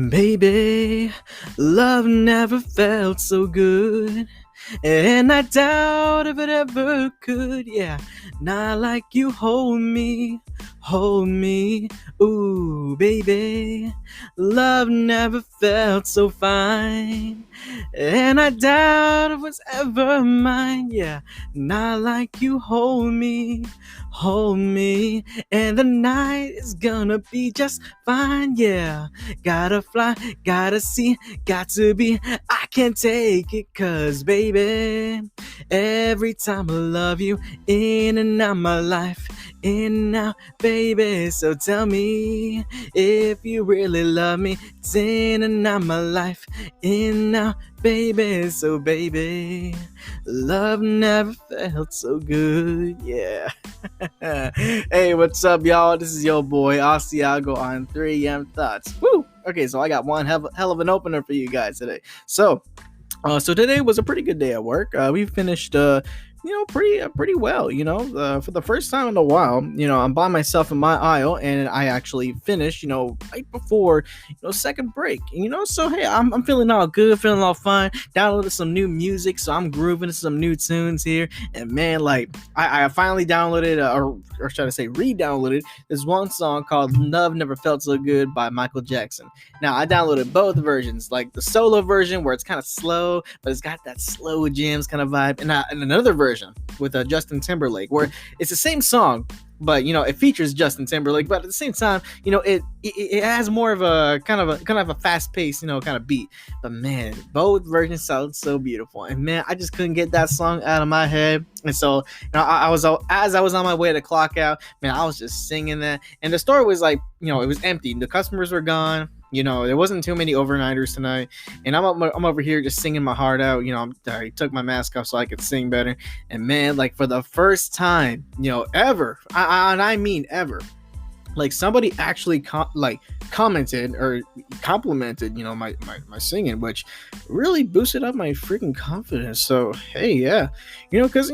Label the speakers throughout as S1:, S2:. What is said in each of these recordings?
S1: Baby, love never felt so good. And I doubt if it ever could, yeah. Not like you hold me, hold me. Ooh, baby, love never felt so fine. And I doubt it was ever mine, yeah. Not like you hold me, hold me. And the night is gonna be just fine, yeah. Gotta fly, gotta see, got to be. I can't take it, cause baby, every time I love you, in and out my life, in and out, baby. So tell me if you really love me, it's in and out my life, in and out, baby. So baby, love never felt so good, yeah. Hey, what's up, y'all? This is your boy Asiago on 3M Thoughts. Woo! Okay, so I got one hell of an opener for you guys today. So today was a pretty good day at work. We finished, pretty well. For the first time in a while, I'm by myself in my aisle, and I actually finished, right before, second break. So hey, I'm feeling all good, feeling all fine. Downloaded some new music, so I'm grooving to some new tunes here. And man, like I finally downloaded, or should I say, re-downloaded this one song called "Love Never Felt So Good" by Michael Jackson. Now I downloaded both versions, like the solo version where it's kind of slow, but it's got that slow jams kind of vibe, and another version with Justin Timberlake, where it's the same song, but it features Justin Timberlake, but at the same time, it has more of a kind of a fast paced, kind of beat. But man, both versions sound so beautiful, and man, I just couldn't get that song out of my head. And so, I was as I was on my way to clock out, man, I was just singing that, and the store was like, it was empty. The customers were gone. There wasn't too many overnighters tonight, and I'm over here just singing my heart out. I took my mask off so I could sing better. And man, like for the first time, ever, and I mean ever, like somebody actually commented or complimented, my singing, which really boosted up my freaking confidence. So hey, yeah, because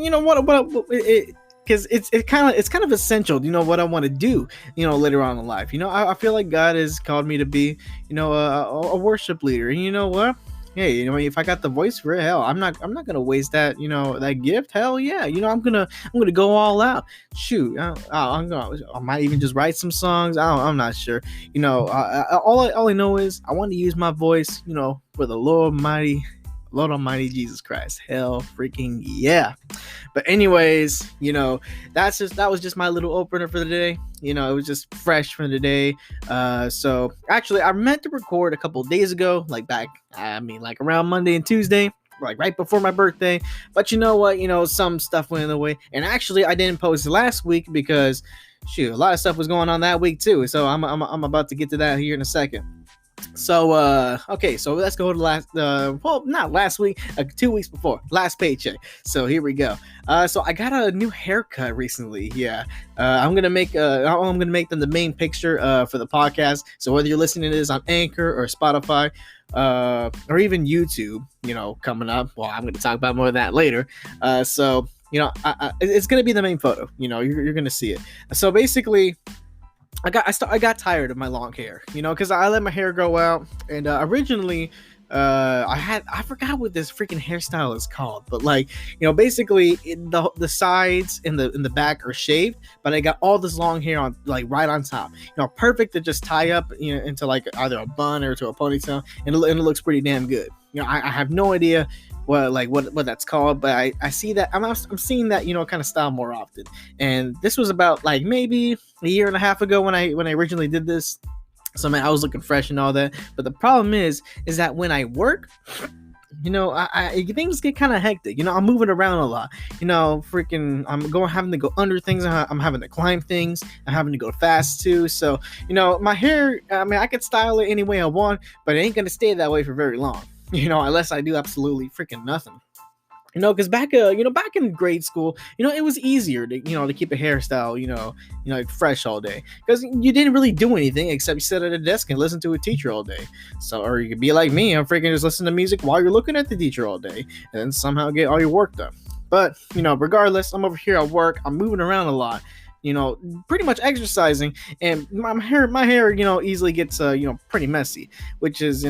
S1: because it's kind of essential, what I want to do, later on in life. I feel like God has called me to be, a worship leader. And you know what? Hey, if I got the voice for it, hell, I'm not gonna waste that, that gift. Hell yeah, I'm gonna go all out. Shoot, I might even just write some songs. I'm not sure. All I know is I want to use my voice, for the Lord Almighty Jesus Christ. Hell freaking yeah. But anyways, that was just my little opener for the day. It was just fresh for the day. So actually I meant to record a couple of days ago, like around Monday and Tuesday, like right before my birthday. But you know what? Some stuff went in the way. And actually I didn't post last week because a lot of stuff was going on that week too. So I'm about to get to that here in a second. So okay, so let's go to not last week, 2 weeks before, last paycheck. So here we go. So I got a new haircut recently. Yeah. I'm gonna make them the main picture for the podcast. So whether you're listening to this on Anchor or Spotify, or even YouTube, coming up. Well, I'm gonna talk about more of that later. So it's gonna be the main photo. You're gonna see it. So basically, I got tired of my long hair, because I let my hair grow out, and originally I forgot what this freaking hairstyle is called, but basically the sides and the back are shaved, but I got all this long hair on right on top, perfect to just tie up into either a bun or to a ponytail, and it looks pretty damn good. I have no idea what that's called, but I see that I'm seeing that kind of style more often. And this was about maybe a year and a half ago when I originally did this. So man, I was looking fresh and all that. But the problem is that when I work, things get kind of hectic. I'm moving around a lot. I'm having to go under things. I'm having to climb things. I'm having to go fast too. So my hair, I could style it any way I want, but it ain't gonna stay that way for very long. Unless I do absolutely freaking nothing. Because back in grade school, it was easier to keep a hairstyle, fresh all day, because you didn't really do anything except you sit at a desk and listen to a teacher all day. So, or you could be like me and freaking just listen to music while you're looking at the teacher all day, and then somehow get all your work done. But regardless, I'm over here at work. I'm moving around a lot. pretty much exercising, and my hair, easily gets, pretty messy, which is,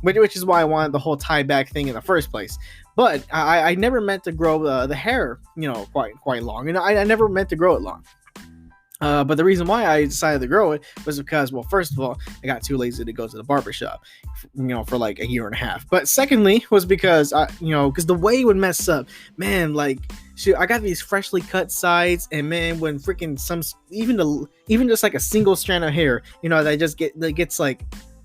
S1: which is why I wanted the whole tie back thing in the first place. But I never meant to grow the hair, quite long. I never meant to grow it long. But the reason why I decided to grow it was because, well, first of all, I got too lazy to go to the barbershop, for like a year and a half. But secondly, was because because the way it would mess up, man, like, shoot, I got these freshly cut sides, and man, when freaking even just like a single strand of hair, that gets like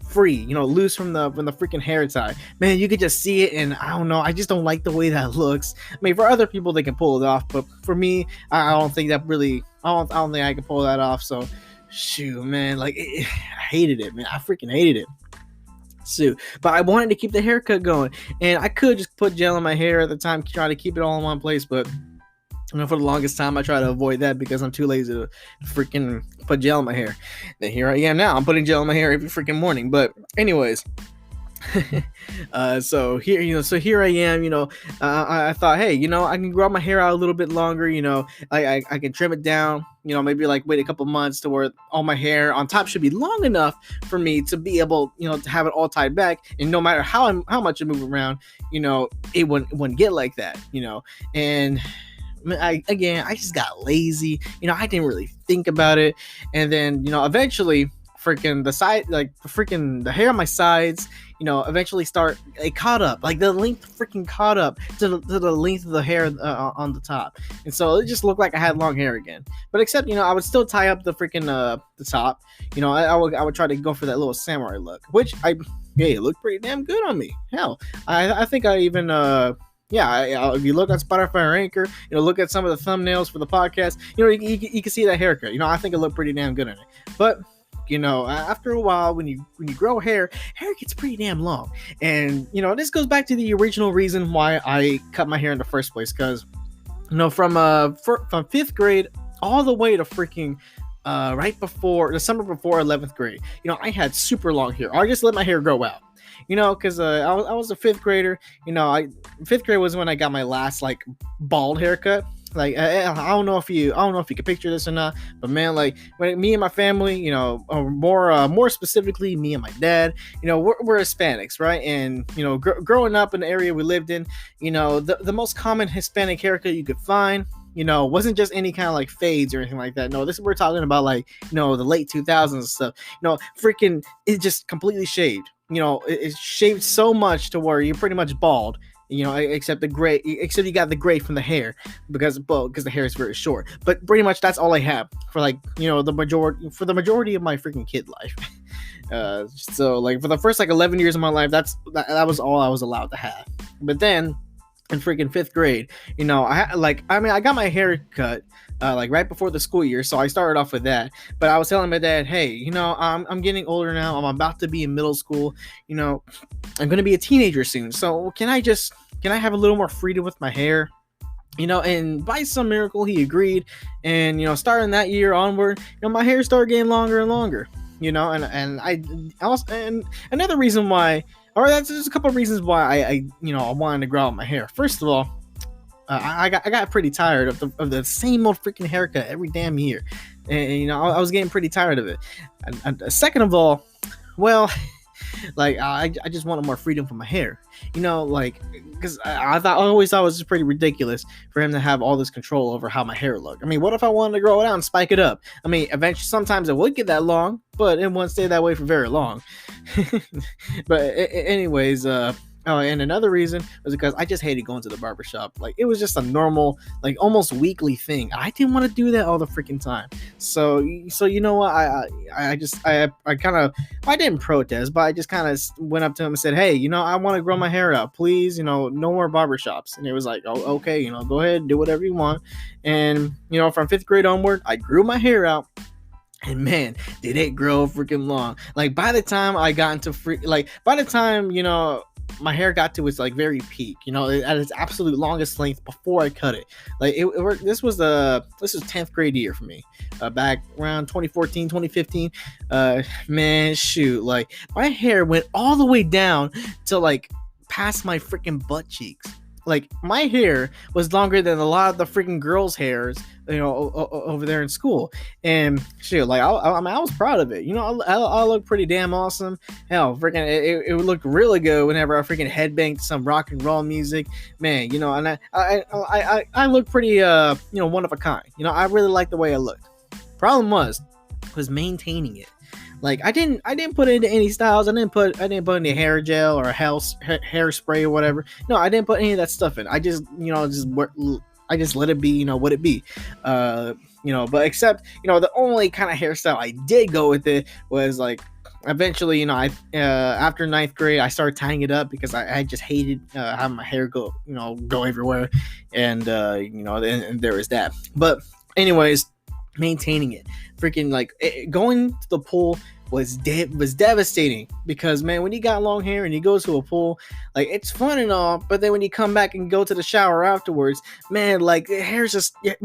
S1: free, loose from the freaking hair tie, man, you could just see it, and I don't know, I just don't like the way that looks. I mean, for other people they can pull it off, but for me, I don't think that really, I don't think I can pull that off. So shoot, man, like, I hated it, man. I freaking hated it. So, but I wanted to keep the haircut going, and I could just put gel in my hair at the time, try to keep it all in one place, but for the longest time, I try to avoid that because I'm too lazy to freaking put gel in my hair. Then here I am now. I'm putting gel in my hair every freaking morning. But anyways, so here I am. I thought, hey, I can grow my hair out a little bit longer. I can trim it down. Maybe like wait a couple months to where all my hair on top should be long enough for me to be able, to have it all tied back. And no matter how much I move around, it wouldn't get like that. And I just got lazy. I didn't really think about it, and then eventually, freaking the hair on my sides, eventually it caught up, like the length freaking caught up to the length of the hair on the top, and so it just looked like I had long hair again. But except, I would still tie up the freaking the top. I would try to go for that little samurai look, which it looked pretty damn good on me. Hell, I think I even if you look on Spotify or Anchor, look at some of the thumbnails for the podcast, you can see that haircut. I think it looked pretty damn good in it. But, after a while, when you grow hair gets pretty damn long. And, this goes back to the original reason why I cut my hair in the first place. Because, from fifth grade all the way to freaking right before, the summer before 11th grade, I had super long hair. I just let my hair grow out. Because I was a fifth grader. Fifth grade was when I got my last like bald haircut. Like, I don't know if you can picture this or not, but man, like, when me and my family, more specifically me and my dad, we're Hispanics, right? And growing up in the area we lived in, the most common Hispanic haircut you could find, wasn't just any kind of like fades or anything like that. No, we're talking about like, the late 2000s and stuff. Freaking, it just completely shaved. It's shaved so much to where you're pretty much bald. Except you got the gray from the hair because the hair is very short. But pretty much that's all I have for like, the majority of my freaking kid life. So like for the first like 11 years of my life, that was all I was allowed to have. But then in freaking fifth grade, I got my hair cut like right before the school year, so I started off with that. But I was telling my dad, hey, I'm getting older now. I'm about to be in middle school. I'm gonna be a teenager soon. So can I have a little more freedom with my hair? And by some miracle, he agreed. And starting that year onward, my hair started getting longer and longer. And I also, and another reason why, or that's just a couple of reasons why I wanted to grow out my hair. First of all, I got pretty tired of the same old freaking haircut every damn year, and I was getting pretty tired of it. And second of all, well, like I just wanted more freedom for my hair, because I always thought it was just pretty ridiculous for him to have all this control over how my hair looked. I mean, what if I wanted to grow it out and spike it up? I mean, eventually, sometimes it would get that long, but it wouldn't stay that way for very long. But anyways, oh, and another reason was because I just hated going to the barbershop. Like, it was just a normal, like, almost weekly thing. I didn't want to do that all the freaking time. So you know what? I didn't protest, but I just kind of went up to him and said, hey, I want to grow my hair out. Please, no more barbershops. And it was like, oh, okay, go ahead, do whatever you want. And, from fifth grade onward, I grew my hair out. And man, did it grow freaking long. Like, by the time I got into my hair got to its like very peak, at its absolute longest length before I cut it. Like this was 10th grade year for me, back around 2014, 2015. Man, shoot, like my hair went all the way down to like past my freaking butt cheeks. like my hair was longer than a lot of the freaking girls' hairs, over there in school. And shit, like I was proud of it. I looked pretty damn awesome. Hell, freaking, it looked really good whenever I freaking headbanged some rock and roll music, man. And I look pretty, one of a kind. I really like the way I looked. Problem was maintaining it. Like I didn't put it into any styles. I didn't put any hair gel or hairspray or whatever. No, I didn't put any of that stuff in. I just I just let it be, what it be. But except, the only kind of hairstyle I did go with it was like eventually, I after ninth grade I started tying it up because I just hated having my hair go everywhere, and and there was that. But anyways, maintaining it, freaking like going to the pool was devastating, because man, when you got long hair and you go to a pool, like it's fun and all, but then when you come back and go to the shower afterwards, man, like the hair's just so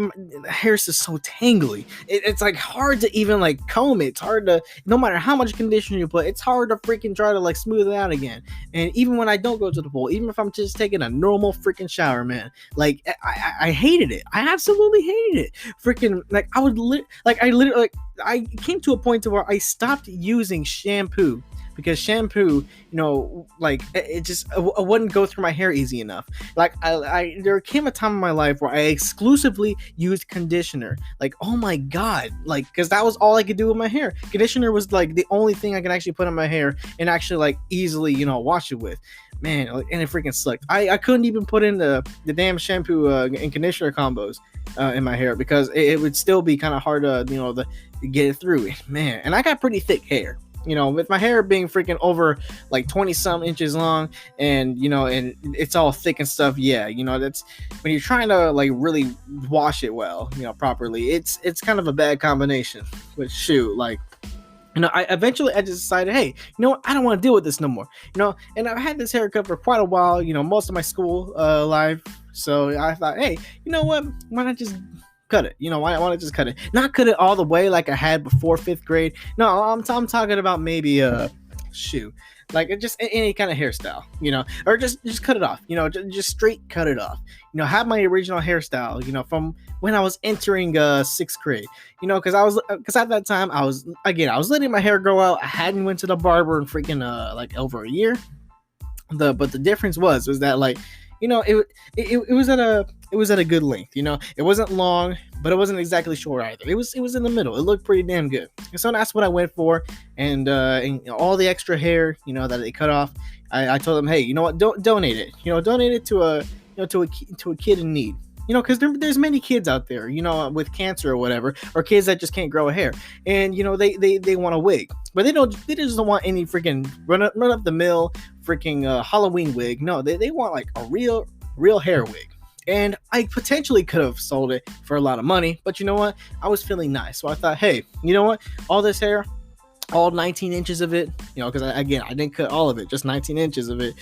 S1: tangly. It's like hard to even like comb it. It's hard to, no matter how much conditioner you put, it's hard to freaking try to like smooth it out again. And even when I don't go to the pool, even if I'm just taking a normal freaking shower, man, like I hated it. I absolutely hated it. Freaking like I came to a point to where I stopped using shampoo, because shampoo, like it wouldn't go through my hair easy enough. Like there came a time in my life where I exclusively used conditioner. Like, oh my god, like, because that was all I could do with my hair. Conditioner was like the only thing I could actually put in my hair and actually like easily, wash it with. Man, and it freaking sucked. I couldn't even put in the damn shampoo and conditioner combos in my hair, because it would still be kind of hard to to get it through, man. And I got pretty thick hair, with my hair being freaking over like 20 some inches long, and and it's all thick and stuff. Yeah, that's when you're trying to like really wash it well, properly, it's kind of a bad combination. But shoot, like, I eventually just decided, hey, I don't want to deal with this no more. And I've had this haircut for quite a while, most of my school life. So I thought, hey, what? Why not just cut it? Why not just cut it? Not cut it all the way like I had before 5th grade. No, I'm talking about maybe like just any kind of hairstyle, or just cut it off, just straight cut it off. Have my original hairstyle, from when I was entering 6th grade, because at that time I was letting my hair grow out. I hadn't went to the barber in freaking like over a year. But the difference was that like, it was at a good length. It wasn't long, but it wasn't exactly short either. It was in the middle. It looked pretty damn good. And so that's what I went for. And all the extra hair, that they cut off, I told them, hey, you know what? Don't donate it. Donate it to a kid in need. Because there's many kids out there, with cancer or whatever, or kids that just can't grow a hair, and they want a wig, but they just don't want any freaking run up the mill freaking Halloween wig. No, they want like a real hair wig. And I potentially could have sold it for a lot of money, but you know what? I was feeling nice, so I thought, hey, you know what? All this hair, all 19 inches of it, because I didn't cut all of it, just 19 inches of it,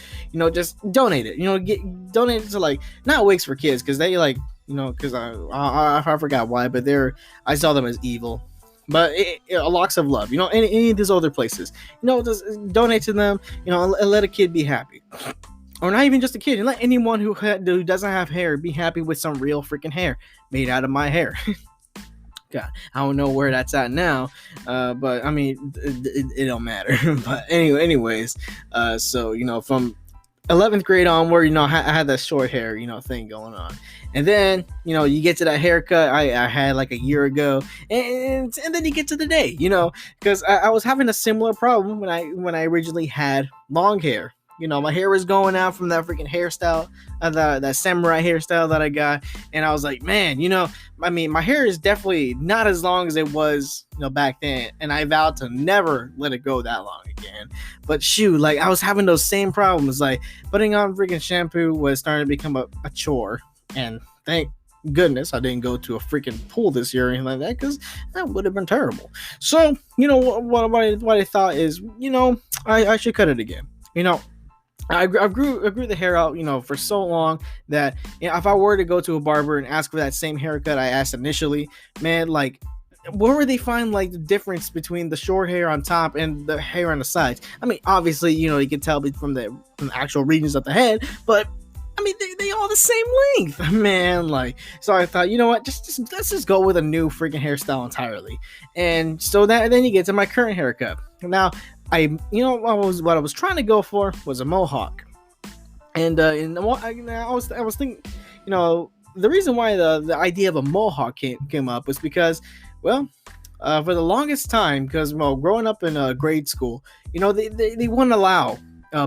S1: just donate it, donate it to like, not wigs for kids, because they like, because I forgot why, but I saw them as evil, but locks of love, any of these other places, just donate to them, and let a kid be happy. Or not even just a kid, and let anyone who doesn't have hair be happy with some real freaking hair made out of my hair. God, I don't know where that's at now, but I mean, it don't matter. But anyways, so from 11th grade onward, I had that short hair, thing going on, and then you get to that haircut I had like a year ago, and then you get to the day, because I was having a similar problem when I originally had long hair. My hair was going out from that freaking hairstyle, that samurai hairstyle that I got. And I was like, man, my hair is definitely not as long as it was, back then. And I vowed to never let it go that long again. But shoot, like I was having those same problems. Like putting on freaking shampoo was starting to become a chore. And thank goodness I didn't go to a freaking pool this year or anything like that, because that would have been terrible. So, what I thought is, I should cut it again. I grew the hair out, for so long that if I were to go to a barber and ask for that same haircut I asked initially, man, like, where would they find like the difference between the short hair on top and the hair on the sides? I mean, obviously, you can tell from the actual regions of the head, but I mean, they all the same length, man. Like, so I thought, you know what, just let's just go with a new freaking hairstyle entirely. And so then you get to my current haircut. Now, what I was trying to go for was a mohawk, and I was thinking, the reason why the idea of a mohawk came up was because, well, for the longest time, because growing up in grade school, they wouldn't allow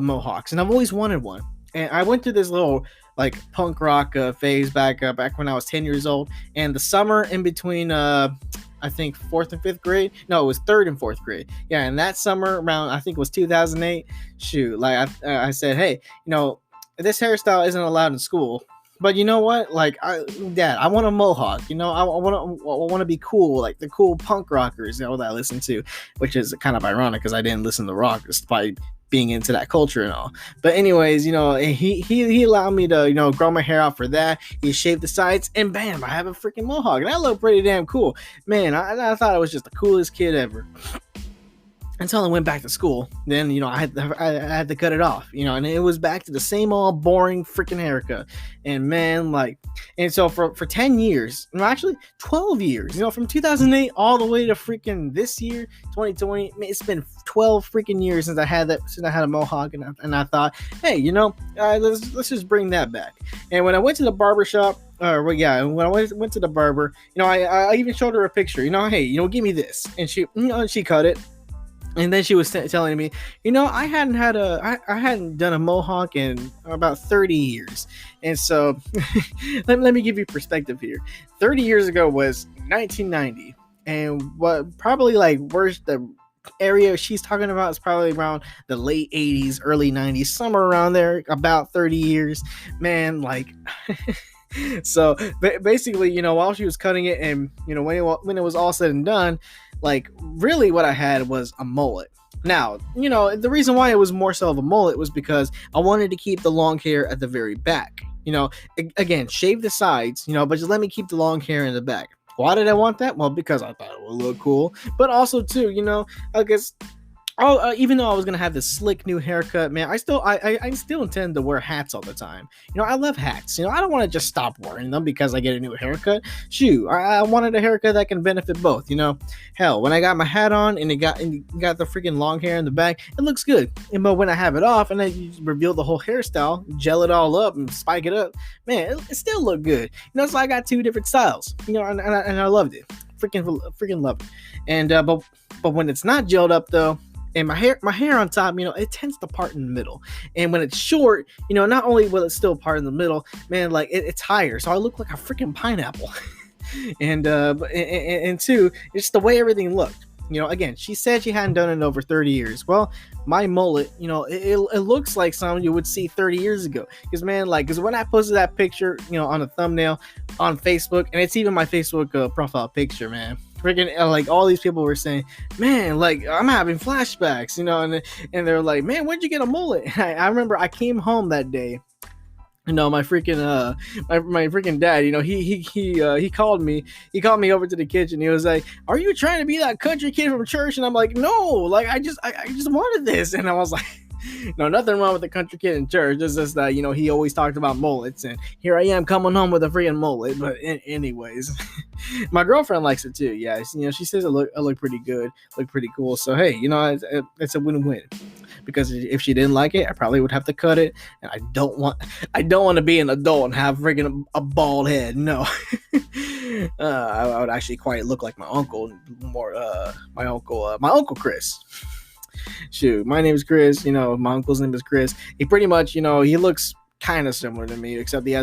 S1: mohawks, and I've always wanted one. And I went through this little like punk rock phase back when I was 10 years old, and the summer in between I think 4th and 5th grade. No, it was 3rd and 4th grade. Yeah, and that summer around, I think it was 2008. Shoot, like I said, hey, this hairstyle isn't allowed in school. But you know what? Like, Dad, I want a mohawk. I want to be cool, like the cool punk rockers, that I listen to, which is kind of ironic because I didn't listen to rock despite being into that culture and all. But anyways, he allowed me to grow my hair out for that. He shaved the sides, and bam, I have a freaking mohawk, and I look pretty damn cool, man. I thought I was just the coolest kid ever. Until I went back to school, then I had to cut it off, and it was back to the same old boring freaking haircut. And man, and so for 10 years, actually 12 years, from 2008 all the way to freaking this year, 2020, it's been 12 freaking years since I had a mohawk, and I thought, hey, let's just bring that back. And when I went to the barber shop, when I went to the barber, I even showed her a picture, hey, give me this, and she cut it. And then she was telling me, I hadn't done a mohawk in about 30 years. And so let me give you perspective here. 30 years ago was 1990. And what probably the area she's talking about is probably around the late 80s, early 90s, somewhere around there, about 30 years. Man, so basically, while she was cutting it, and when it was all said and done, really what I had was a mullet. Now, the reason why it was more so of a mullet was because I wanted to keep the long hair at the very back. Again, shave the sides, but just let me keep the long hair in the back. Why did I want that? Well, because I thought it would look cool, but also too, I guess. Even though I was gonna have this slick new haircut, man, I still intend to wear hats all the time. I love hats. I don't want to just stop wearing them because I get a new haircut. Shoot, I wanted a haircut that can benefit both. Hell, when I got my hat on and it got the freaking long hair in the back, it looks good. But when I have it off and then you reveal the whole hairstyle, gel it all up and spike it up, man, it still look good. So I got two different styles. And I loved it. Freaking loved it. And but when it's not gelled up though. And my hair on top, it tends to part in the middle. And when it's short, not only will it still part in the middle, man, it's higher. So I look like a freaking pineapple. and two, it's the way everything looked. Again, she said she hadn't done it in over 30 years. Well, my mullet, it looks like something you would see 30 years ago. Because, man, because when I posted that picture, on a thumbnail on Facebook, and it's even my Facebook profile picture, man. Freaking all these people were saying, man, I'm having flashbacks, and they're like, man, where'd you get a mullet? I remember I came home that day. My freaking my freaking dad, he called me. He called me over to the kitchen. He was like, "Are you trying to be that country kid from church?" And I'm like, "No, I just wanted this." And I was like, no, nothing wrong with the country kid in church. It's just that, he always talked about mullets, and here I am coming home with a freaking mullet. But anyways, my girlfriend likes it too. Yeah, she says I look pretty good, look pretty cool. So hey, it's a win-win. Because if she didn't like it, I probably would have to cut it, and I don't want to be an adult and have freaking a bald head. No, I would actually quite look like my uncle, my uncle Chris. Shoot, my name is Chris. My uncle's name is Chris. He pretty much, he looks kind of similar to me, except he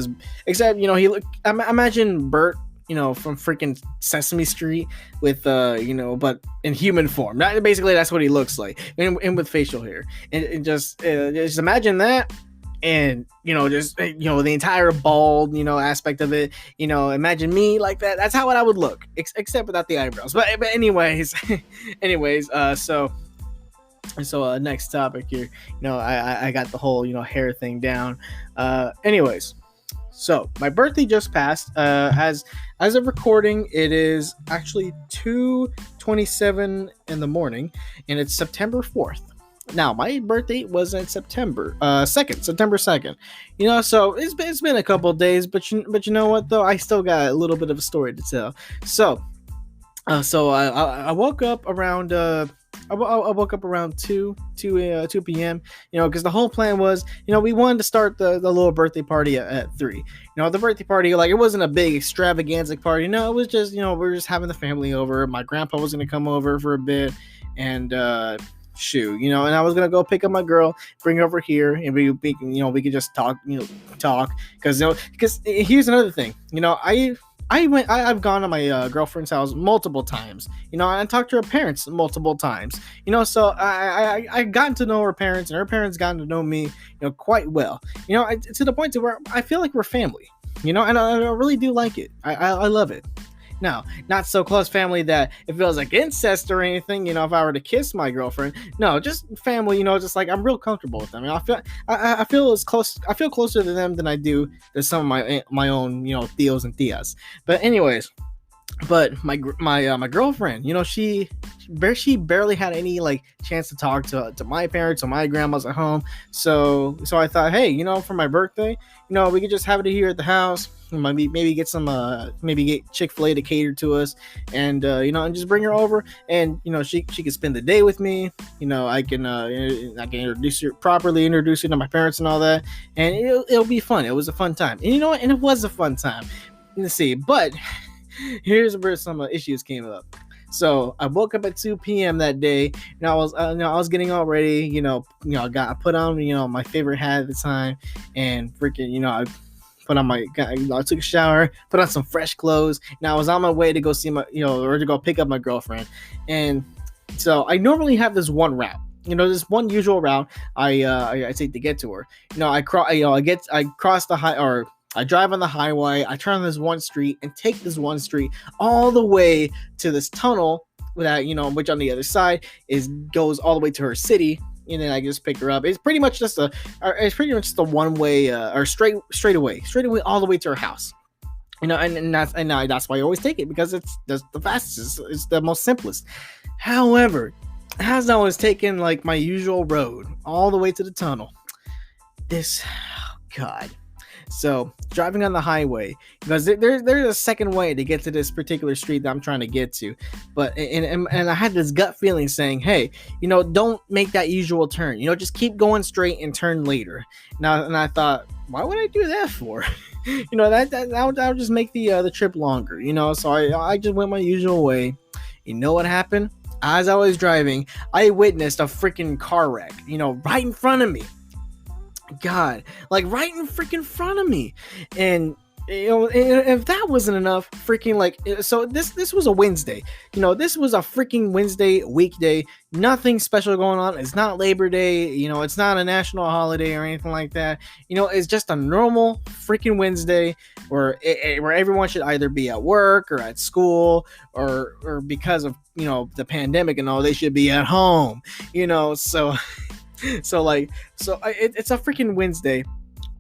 S1: look. Imagine Bert, from freaking Sesame Street with, but in human form. Basically, that's what he looks like, and with facial hair. And just imagine that, and the entire bald, aspect of it. Imagine me like that. That's how I would look, except without the eyebrows. But anyways, So next topic here, I got the whole, hair thing down. Anyways, so my birthday just passed. As of recording, it is actually 2:27 in the morning, and it's September 4th. Now, my birthday was in September 2nd. So it's been a couple of days, but you know what though? I still got a little bit of a story to tell. So I woke up around I woke up around 2 p.m. Because the whole plan was, we wanted to start the little birthday party at 3. The birthday party, like, it wasn't a big extravaganza party. No, it was just, we were just having the family over. My grandpa was gonna come over for a bit, and and I was gonna go pick up my girl, bring her over here, and we could just talk, because here's another thing. I've gone to my girlfriend's house multiple times. I talked to her parents multiple times. So I gotten to know her parents, and her parents gotten to know me, quite well. To the point to where I feel like we're family. And I really do like it. I love it. Now, not so close family that it feels like incest or anything, if I were to kiss my girlfriend. No, just family, just like I'm real comfortable with them. I feel closer to them than I do to some of my own, tios and tias. But anyways, my girlfriend, she barely had any like chance to talk to my parents or my grandma's at home. So I thought, hey, for my birthday, we could just have it here at the house. Maybe get some maybe get Chick-fil-A to cater to us, and and just bring her over, and she could spend the day with me. I can introduce her to my parents and all that, and it'll be fun. It was a fun time, and and it was a fun time. Let's see, but here's where some issues came up. So I woke up at 2 p.m. that day, and I was getting all ready. I put on my favorite hat at the time, and freaking I took a shower, put on some fresh clothes, and I was on my way to go see or to go pick up my girlfriend. And so I normally have this one route, this one usual route I take to get to her. I cross the I drive on the highway, I turn on this one street and take this one street all the way to this tunnel that, which on the other side goes all the way to her city. And then I just pick her up. It's pretty much just a one way or straight away all the way to her house. And that's why I always take it, because it's the fastest. It's the most simplest. However, as I was taking like my usual road all the way to the tunnel, God. So driving on the highway, because there's a second way to get to this particular street that I'm trying to get to, but and I had this gut feeling saying, hey, don't make that usual turn, just keep going straight and turn later. Now, and I thought, why would I do that for? That would just make the trip longer, so I just went my usual way. You know what happened? As I was driving, I witnessed a freaking car wreck, right in front of me. God, like right in freaking front of me. And if that wasn't enough, freaking like, so this was a Wednesday. This was a freaking Wednesday weekday. Nothing special going on. It's not Labor Day. It's not a national holiday or anything like that. It's just a normal freaking Wednesday where everyone should either be at work or at school, or because of the pandemic and all, they should be at home. So. It's a freaking Wednesday,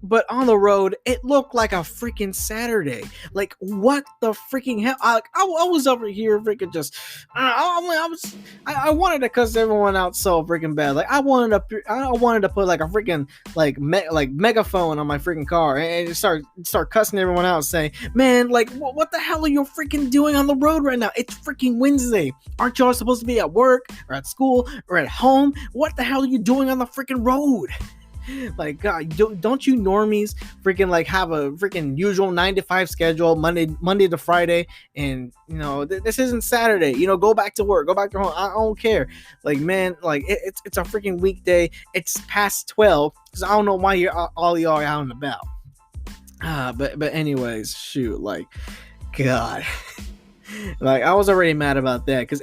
S1: but on the road, it looked like a freaking Saturday. Like, what the freaking hell? I was over here freaking just, I wanted to cuss everyone out so freaking bad. Like, I wanted to put like a freaking like megaphone on my freaking car and just start cussing everyone out, saying, man, like, what the hell are you freaking doing on the road right now? It's freaking Wednesday. Aren't y'all supposed to be at work or at school or at home? What the hell are you doing on the freaking road? Like, God, don't you normies freaking like have a freaking usual 9 to 5 schedule, Monday to Friday, and this isn't Saturday. Go back to work, go back to home. I don't care. Like, man, like it's a freaking weekday. It's past 12, so I don't know why all y'all are out and about. But anyways, shoot, like, God. Like, I was already mad about that because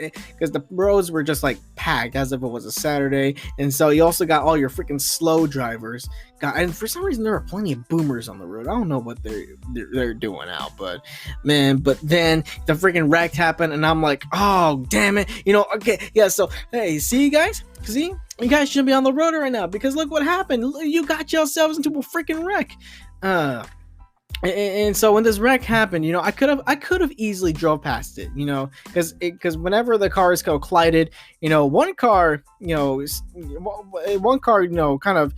S1: the roads were just like packed as if it was a Saturday, and so you also got all your freaking slow drivers. And for some reason there were plenty of boomers on the road. I don't know what they're doing out, but man. But then the freaking wreck happened, and I'm like, oh damn it, okay, yeah. So hey, you guys shouldn't be on the road right now because look what happened. You got yourselves into a freaking wreck. And so when this wreck happened, I could have easily drove past it, because whenever the cars collided, one car, one car, kind of,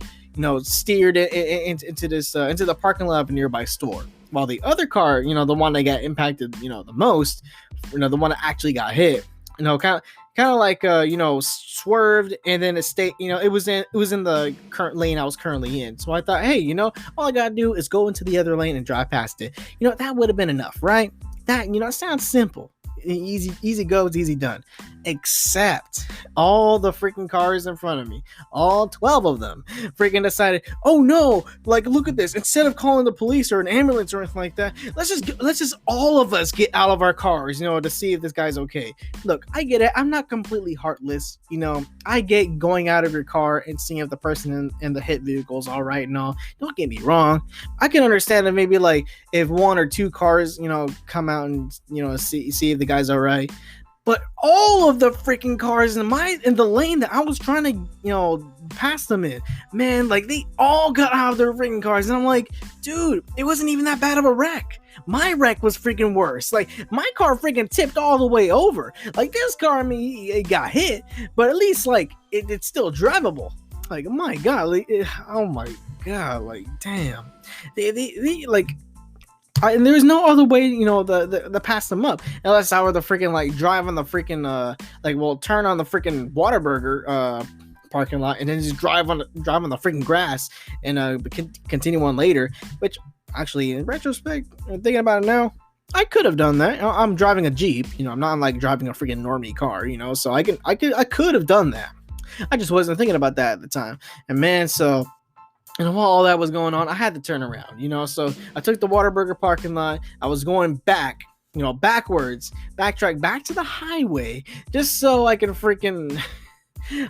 S1: steered into this into the parking lot of a nearby store, while the other car, the one that got impacted, the most, the one that actually got hit, kind of like swerved, and then it stayed, it was in the current lane I was currently in. So I thought, hey, all I gotta do is go into the other lane and drive past it. That would have been enough, right? That, it sounds simple. Easy goes, easy done. Except all the freaking cars in front of me, all 12 of them, freaking decided, oh no, like, look at this. Instead of calling the police or an ambulance or anything like that, let's just all of us get out of our cars, to see if this guy's okay. Look, I get it. I'm not completely heartless. I get going out of your car and seeing if the person in the hit vehicle is all right and all. Don't get me wrong. I can understand that maybe, like, if one or two cars, come out and, see if the guy's all right. But all of the freaking cars in the lane that I was trying to, pass them in, man, like, they all got out of their freaking cars. And I'm like, dude, it wasn't even that bad of a wreck. My wreck was freaking worse. Like, my car freaking tipped all the way over. Like, this car, I mean, it got hit, but at least, like, it's still drivable. Like, my God, like, oh my God, like, damn. They like, and there's no other way, to pass them up, unless I were the freaking, like, drive on the freaking, turn on the freaking Whataburger parking lot, and then just drive on the freaking grass, and continue on later. Which, actually, in retrospect, thinking about it now, I could have done that. I'm driving a Jeep, I'm not like driving a freaking normie car, so I could have done that. I just wasn't thinking about that at the time, and man, so. And while all that was going on, I had to turn around, so I took the Whataburger parking lot. I was going back, backtrack back to the highway, just so I can freaking,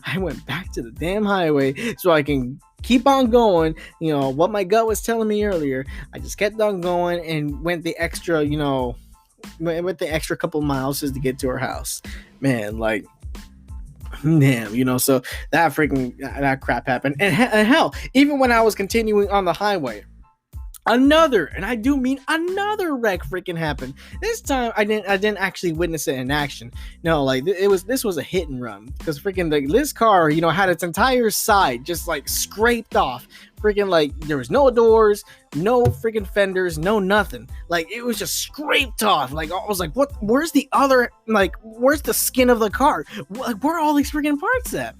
S1: I went back to the damn highway so I can keep on going, what my gut was telling me earlier. I just kept on going and went the extra, couple miles just to get to her house. Man, like, damn, so that crap happened. And hell, even when I was continuing on the highway, another wreck freaking happened. This time I didn't actually witness it in action. No, like, this was a hit and run, because freaking, like, this car, had its entire side just, like, scraped off. Freaking, like, there was no doors, no freaking fenders, no nothing. Like, it was just scraped off. Like, I was like, what? Where's the other? Like, where's the skin of the car? Where are all these freaking parts at?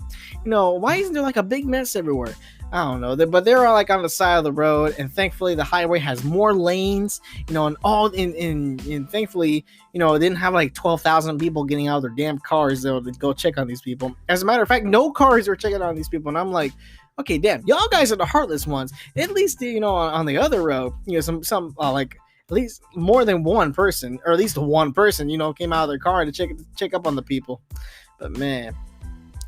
S1: Why isn't there, like, a big mess everywhere? I don't know, but they're all, like, on the side of the road, and thankfully the highway has more lanes, and all in thankfully, it didn't have like 12,000 people getting out of their damn cars, though, to go check on these people. As a matter of fact, no cars were checking on these people, and I'm like, okay, damn, y'all guys are the heartless ones. At least, on the other road, some like, at least more than one person, or at least one person, came out of their car to check up on the people. But man.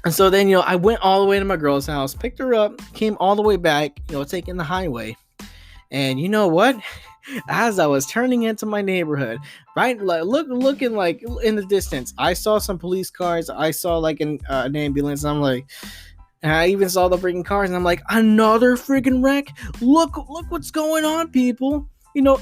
S1: And so then, I went all the way to my girl's house, picked her up, came all the way back, taking the highway. And you know what? As I was turning into my neighborhood, right, like, looking like in the distance, I saw some police cars. I saw, like, an ambulance. And I'm like, and I even saw the freaking cars, and I'm like, another freaking wreck. Look what's going on, people.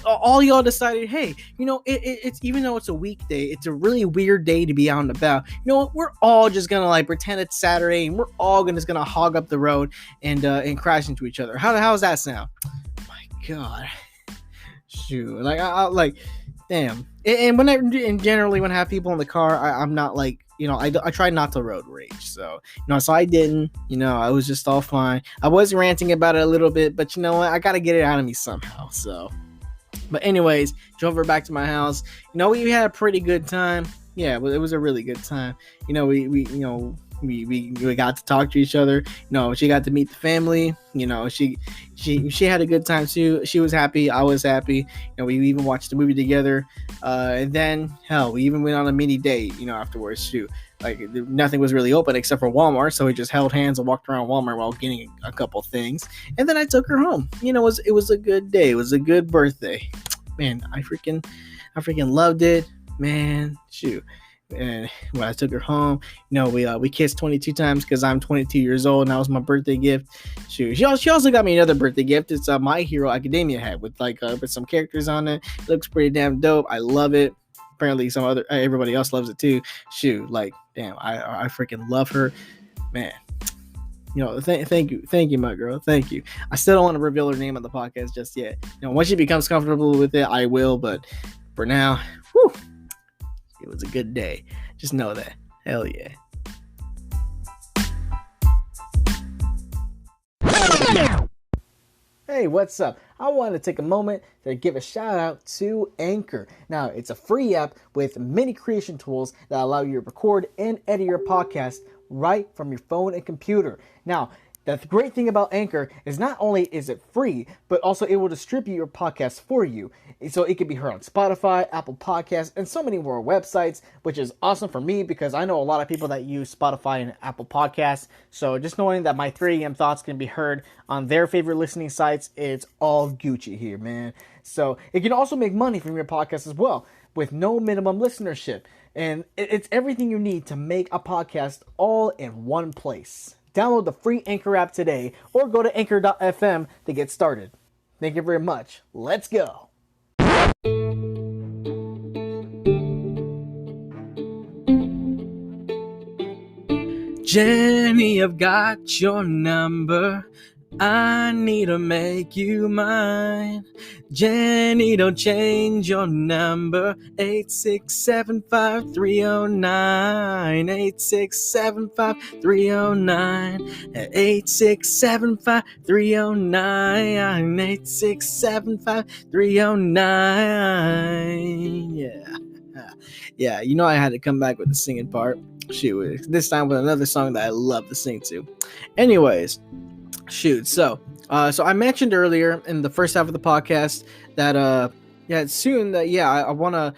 S1: All y'all decided, hey, it's, even though it's a weekday, it's a really weird day to be out and about. You know what? We're all just gonna, like, pretend it's Saturday, and we're all just gonna hog up the road and crash into each other. How's that sound? My God, shoot, like, I like, damn. And generally when I have people in the car, I'm not like, I try not to road rage. So, so I didn't, I was just all fine. I was ranting about it a little bit, but you know what? I got to get it out of me somehow. So, but anyways, drove her back to my house. We had a pretty good time. Yeah, it was a really good time. We got to talk to each other. She got to meet the family. She had a good time too. She was happy. I was happy. We even watched the movie together. And then, hell, we even went on a mini date, afterwards too. Like, nothing was really open except for Walmart, so we just held hands and walked around Walmart while getting a couple things. And then I took her home. It was a good day. It was a good birthday. Man, I freaking loved it. Man, shoot. And when I took her home, we kissed 22 times because I'm 22 years old and that was my birthday gift. She also got me another birthday gift. It's a My Hero Academia hat with with some characters on it. It looks pretty damn dope. I love it. Apparently everybody else loves it too. Damn, I freaking love her, man. Thank you, my girl. Thank you. I still don't want to reveal her name on the podcast just yet. Once she becomes comfortable with it, I will. But for now, it was a good day. Just know that. Hell yeah. Hey, what's up? I wanted to take a moment to give a shout out to Anchor. Now, it's a free app with many creation tools that allow you to record and edit your podcast right from your phone and computer. Now, the great thing about Anchor is not only is it free, but also it will distribute your podcast for you. So it can be heard on Spotify, Apple Podcasts, and so many more websites, which is awesome for me because I know a lot of people that use Spotify and Apple Podcasts. So just knowing that my 3 AM thoughts can be heard on their favorite listening sites, it's all Gucci here, man. So it can also make money from your podcast as well with no minimum listenership. And it's everything you need to make a podcast all in one place. Download the free Anchor app today or go to anchor.fm to get started. Thank you very much. Let's go. Jenny, I've got your number. I need to make you mine. Jenny, don't change your number. 8675309. 8675309. 8675309. 8675309. Yeah, I had to come back with the singing part. Shoot, this time with another song that I love to sing to. Anyways, so I mentioned earlier in the first half of the podcast that I want to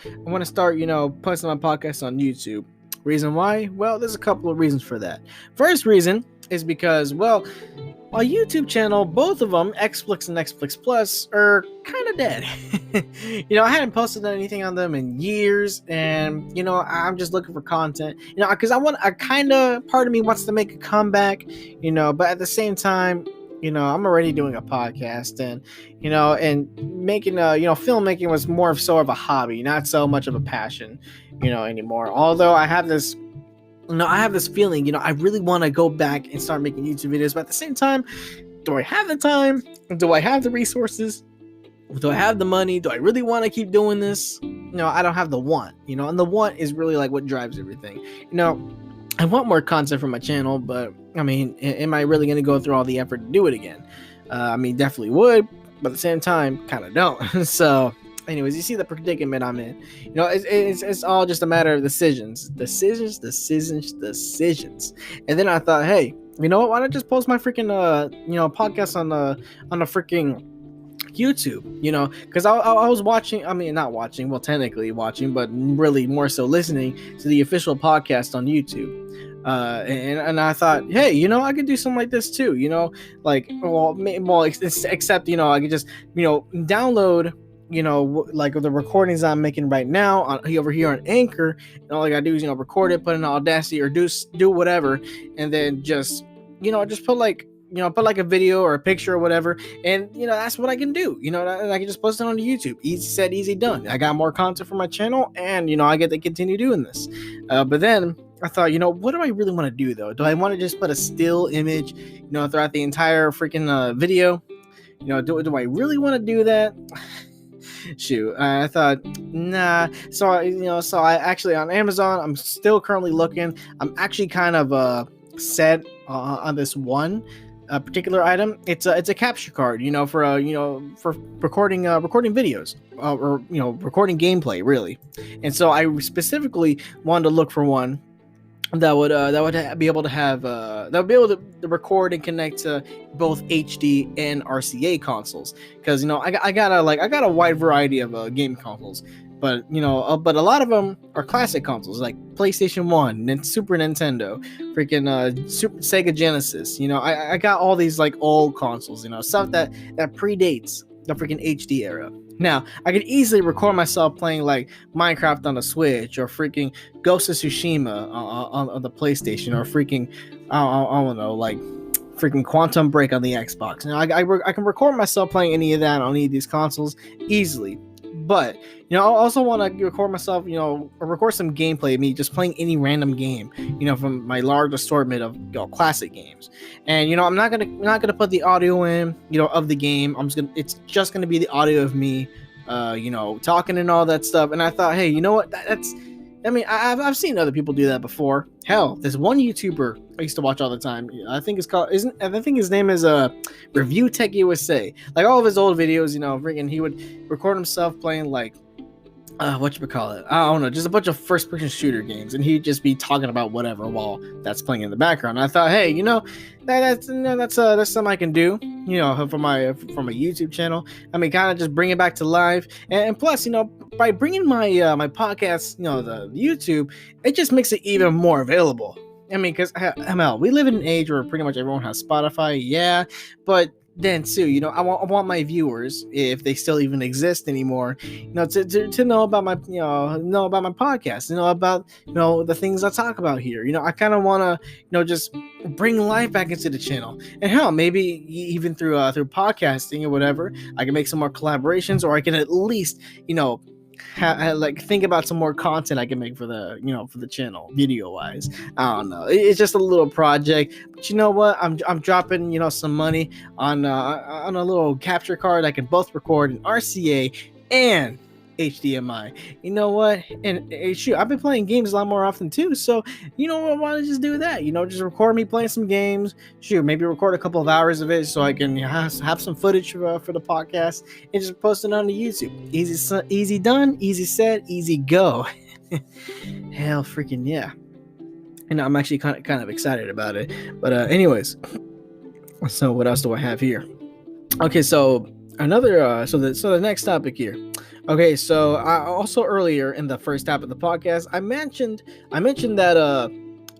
S1: start posting my podcast on YouTube. Reason why? Well, there's a couple of reasons for that. First reason is because, my YouTube channel, both of them, XFLiX and XFLiX Plus, are kind of dead. I hadn't posted anything on them in years, and I'm just looking for content. Because part of me wants to make a comeback. But at the same time, I'm already doing a podcast, and making filmmaking was more of a hobby, not so much of a passion, anymore. Although I have this feeling, I really want to go back and start making YouTube videos, but at the same time, do I have the time? Do I have the resources? Do I have the money? Do I really want to keep doing this? I don't have the want, and the want is really like what drives everything. I want more content for my channel, but am I really going to go through all the effort to do it again? Definitely would, but at the same time, kind of don't. So anyways, you see the predicament I'm in. It's all just a matter of decisions. And then I thought, hey, why don't I just post my freaking podcast on the freaking YouTube? Because I was watching. Not watching. Well, technically watching, but really more so listening to the official podcast on YouTube. And I thought, hey, I could do something like this too. Except I could just download like the recordings I'm making right now over here on Anchor, and all I gotta do is record it, put in Audacity or do whatever, and then just put like a video or a picture or whatever, and that's what I can do. And I can just post it on YouTube. Easy said, easy done. I got more content for my channel, and I get to continue doing this. But then I thought, what do I really want to do though? Do I want to just put a still image throughout the entire freaking video? Do I really want to do that? Shoot, I thought, nah. So I actually, on Amazon, I'm still currently looking. I'm actually kind of set on this one particular item. It's a capture card, for recording videos, or recording gameplay, really. And so I specifically wanted to look for one that would be able to have that would be able to record and connect to both HD and RCA consoles, because I got a wide variety of game consoles, but but a lot of them are classic consoles like PlayStation 1 and Super Nintendo, freaking Sega Genesis. I got all these like old consoles, stuff that predates the freaking HD era. Now, I could easily record myself playing like Minecraft on the Switch or freaking Ghost of Tsushima on the PlayStation or freaking, I don't know, like freaking Quantum Break on the Xbox. Now, I can record myself playing any of that on any of these consoles easily. But, I also want to record myself, or record some gameplay of me just playing any random game, from my large assortment of classic games. And, I'm not gonna put the audio in, of the game. It's just gonna be the audio of me, talking and all that stuff. And I thought, hey, you know what? I've seen other people do that before. Hell, there's one YouTuber I used to watch all the time. I think his name is Review Tech USA. Like all of his old videos, freaking he would record himself playing like whatchamacallit? I don't know, just a bunch of first-person shooter games, and he'd just be talking about whatever while that's playing in the background. I thought, hey, that's something I can do, for my YouTube channel. Kind of just bring it back to life, and plus, by bringing my my podcast, the YouTube, it just makes it even more available. Because we live in an age where pretty much everyone has Spotify, yeah, but then too, I want my viewers, if they still even exist anymore, to know about my know about my podcast, about the things I talk about here. I kind of want to just bring life back into the channel, and hell, maybe even through podcasting or whatever, I can make some more collaborations, or I can at least think about some more content I can make for the for the channel video wise. I don't know, it's just a little project, but you know what, I'm dropping some money on a little capture card I can both record in RCA and HDMI. You know what? And shoot, I've been playing games a lot more often too. So, I want to just do that. Just record me playing some games. Shoot, maybe record a couple of hours of it so I can have some footage for the podcast and just post it on the YouTube. Easy done, easy said, easy go. Hell, freaking yeah. And I'm actually kind of excited about it. But anyways, so what else do I have here? Okay, so another the next topic here. Okay, so I also earlier in the first half of the podcast, I mentioned that a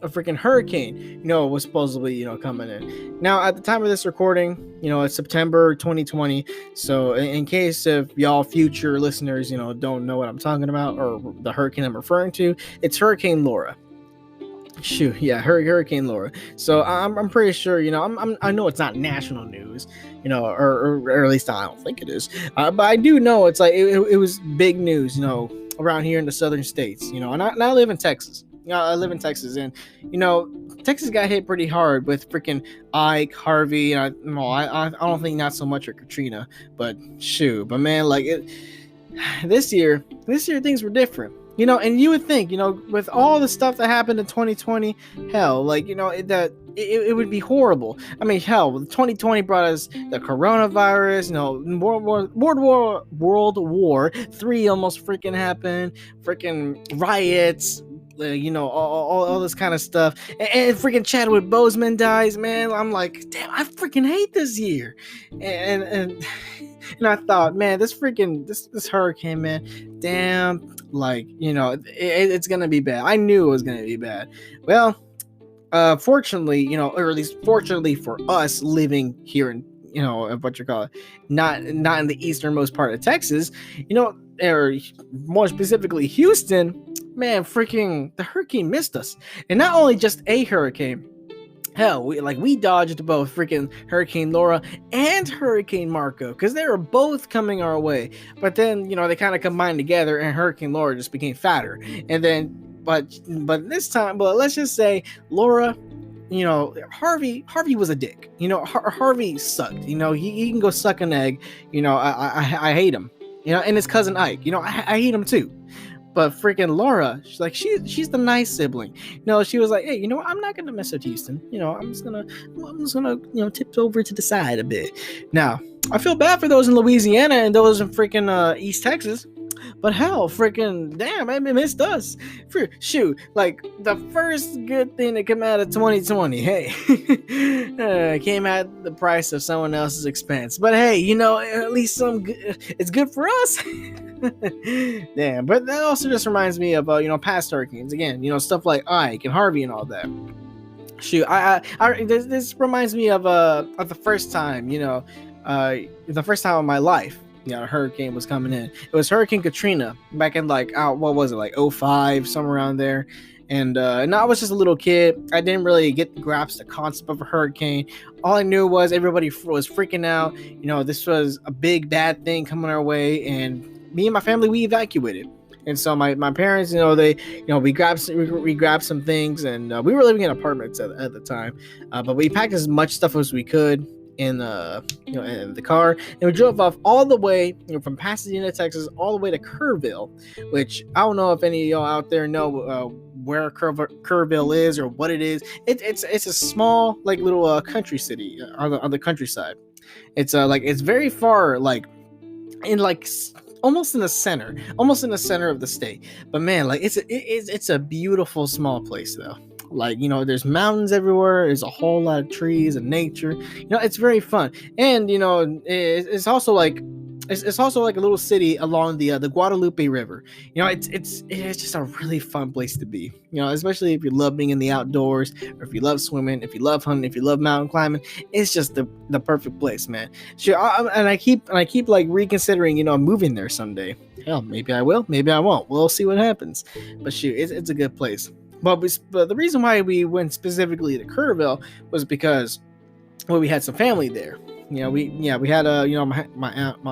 S1: freaking hurricane, was supposedly, coming in. Now, at the time of this recording, it's September 2020. So in case if y'all future listeners, don't know what I'm talking about or the hurricane I'm referring to, it's Hurricane Laura. Shoot, yeah, Hurricane Laura. So I'm pretty sure, I know it's not national news, or at least I don't think it is. But I do know it's like it was big news, around here in the southern states, and I live in Texas. I live in Texas, and Texas got hit pretty hard with freaking Ike, Harvey, and I don't think not so much with Katrina, but shoot, but man, like this year things were different. And you would think, with all the stuff that happened in 2020, hell, like, that it would be horrible. Hell, 2020 brought us the coronavirus, World War III almost freaking happened, freaking riots, all this kind of stuff, and freaking Chadwick Boseman dies, man. I'm like, damn, I freaking hate this year, and I thought, man, this hurricane, man, damn, like, it's gonna be bad. I knew it was gonna be bad. Well, fortunately, or at least fortunately for us living here in, not in the easternmost part of Texas, or more specifically Houston. Man, freaking the hurricane missed us. And not only just a hurricane, hell, we dodged both freaking Hurricane Laura and Hurricane Marco, because they were both coming our way. But then, they kind of combined together, and Hurricane Laura just became fatter. And then, but this time, let's just say Laura, Harvey was a dick. Harvey sucked. He can go suck an egg. I hate him. And his cousin Ike, I hate him too. But freaking Laura, she's the nice sibling. She was like, hey, I'm not gonna mess with Houston. I'm just gonna tip over to the side a bit. Now, I feel bad for those in Louisiana and those in freaking East Texas. But hell, freaking damn, it missed us. Shoot, like the first good thing that came out of 2020, hey, came at the price of someone else's expense. But hey, at least it's good for us. Damn, but that also just reminds me of past hurricanes again. Stuff like Ike and Harvey and all that. Shoot, this reminds me of the first time the first time in my life, a hurricane was coming in. It was Hurricane Katrina back in like, what was it, like '05, somewhere around there. And I was just a little kid. I didn't really grasp the concept of a hurricane. All I knew was everybody was freaking out. This was a big bad thing coming our way, and me and my family, we evacuated. And so my parents, we grabbed some things, and we were living in apartments at the time, but we packed as much stuff as we could in the car, and we drove off all the way, from Pasadena, Texas, all the way to Kerrville, which I don't know if any of y'all out there know where Kerrville is or what it is. It's a small, like, little country city on the countryside. It's it's very far, like in like almost in the center of the state. But man, like it's a beautiful small place though. Like, there's mountains everywhere. There's a whole lot of trees and nature. It's very fun. And it's also like a little city along the Guadalupe River. It's just a really fun place to be. Especially if you love being in the outdoors, or if you love swimming, if you love hunting, if you love mountain climbing. It's just the perfect place, man. Sure, and I keep like reconsidering, moving there someday. Hell, maybe I will, maybe I won't. We'll see what happens. But shoot, it's a good place. But the reason why we went specifically to Kerrville was because, well, we had some family there. We had my aunt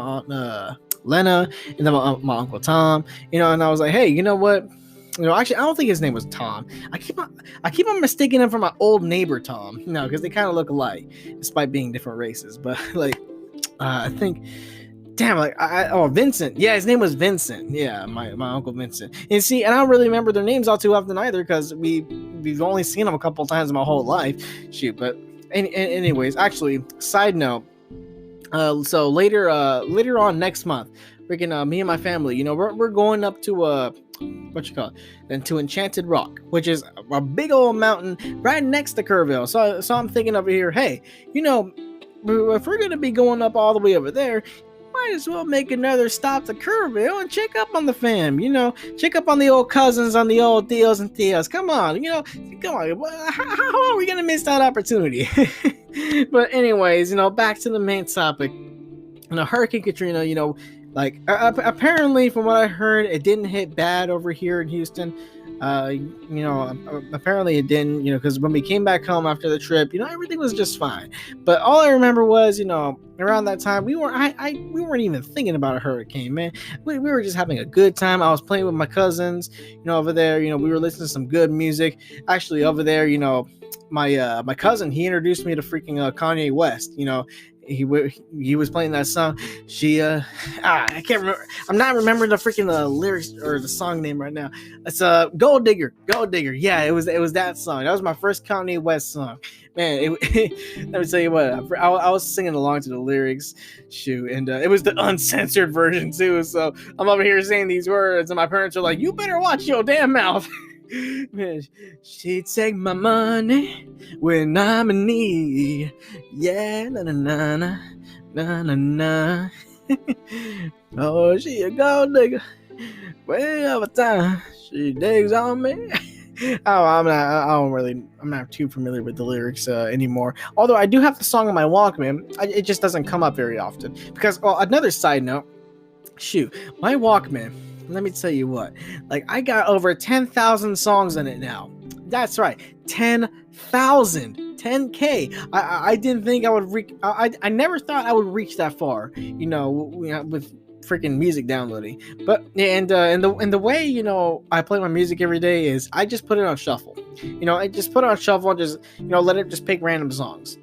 S1: Lena, and then my uncle Tom. And I was like, hey, you know what? Actually, I don't think his name was Tom. I keep on mistaking him for my old neighbor Tom. Because they kind of look alike, despite being different races. But like, I think. Damn, like Vincent. Yeah, his name was Vincent. Yeah, my uncle Vincent. And see, and I don't really remember their names all too often either, because we've only seen them a couple of times in my whole life. Shoot, but anyways, actually, side note. So later on next month, freaking me and my family, we're going up to to Enchanted Rock, which is a big old mountain right next to Kerrville. So I'm thinking over here, hey, if we're gonna be going up all the way over there, might as well make another stop to Kerrville and check up on the fam, check up on the old cousins, on the old tios and tias. Come on, come on. How are we gonna miss that opportunity? But anyways, back to the main topic. Hurricane Katrina, like apparently from what I heard, it didn't hit bad over here in Houston. Apparently it didn't, because when we came back home after the trip, everything was just fine. But all I remember was, around that time, we weren't even thinking about a hurricane, man. We were just having a good time. I was playing with my cousins, over there. We were listening to some good music. Actually, over there, my cousin, he introduced me to freaking Kanye West. He was playing that song. I can't remember. I'm not remembering the freaking lyrics or the song name right now. It's Gold Digger. Yeah, it was that song. That was my first Kanye West song. Man, let me tell you what. I was singing along to the lyrics. Shoot, and it was the uncensored version too. So I'm over here saying these words, and my parents are like, "You better watch your damn mouth." Man, she take my money when I'm in need. Yeah, na na na na na na. Oh, she a gold digger. Way over time, she digs on me. I'm not too familiar with the lyrics anymore. Although I do have the song on my Walkman, it just doesn't come up very often. Because, another side note, shoot, my Walkman. Let me tell you what, like, I got over 10,000 songs in it now. That's right, 10,000, 10K. I didn't think I would reach. I never thought I would reach that far. With freaking music downloading. But and the way I play my music every day is I just put it on shuffle. I just put it on shuffle and just let it just pick random songs.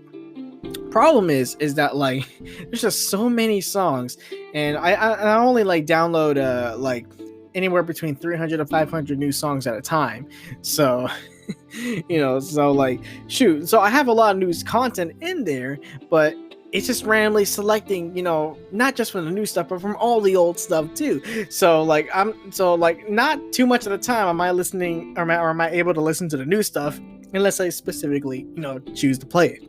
S1: Problem is that like there's just so many songs, and I only like download like anywhere between 300 to 500 new songs at a time. So so like shoot, so I have a lot of new content in there, but it's just randomly selecting, not just from the new stuff, but from all the old stuff too. So like not too much of the time am I listening or am I able to listen to the new stuff unless I specifically choose to play it.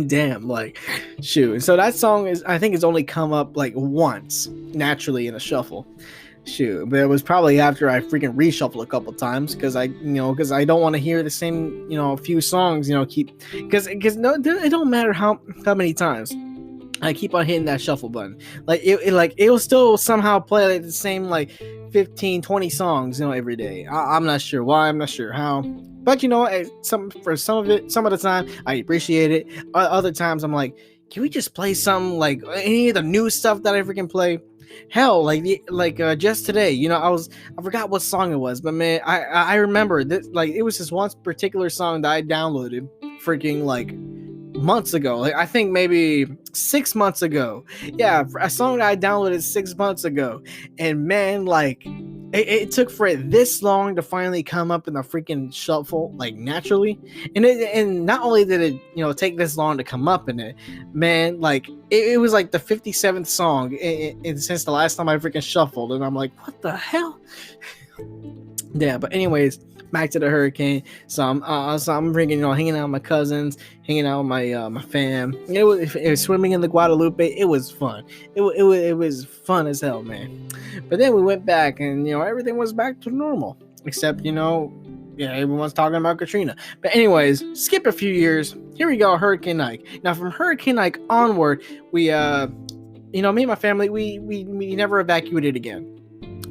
S1: Damn, like shoot. So that song I think it's only come up like once naturally in a shuffle. Shoot, but it was probably after I freaking reshuffled a couple times because I don't want to hear the same, few songs, because no, it don't matter how many times I keep on hitting that shuffle button. Like it will still somehow play like the same like 15, 20 songs, every day. I'm not sure why. I'm not sure how. But some of the time I appreciate it. Other times I'm like, can we just play some like any of the new stuff that I freaking play? Hell, just today, I forgot what song it was, but man, I remember this. Like it was this one particular song that I downloaded, freaking like months ago. Like I think maybe 6 months ago. Yeah, a song that I downloaded 6 months ago, and man, like it took for it this long to finally come up in the freaking shuffle, like naturally. And not only did it take this long to come up in it, man, like it was like the 57th song since the last time I freaking shuffled, and I'm like, what the hell? Yeah, but anyways, back to the hurricane. So I'm freaking hanging out with my cousins, hanging out with my fam. It was swimming in the Guadalupe. It was fun. It was fun as hell, man. But then we went back, and everything was back to normal, except everyone's talking about Katrina. But anyways, skip a few years. Here we go, Hurricane Ike. Now from Hurricane Ike onward, we me and my family, we never evacuated again.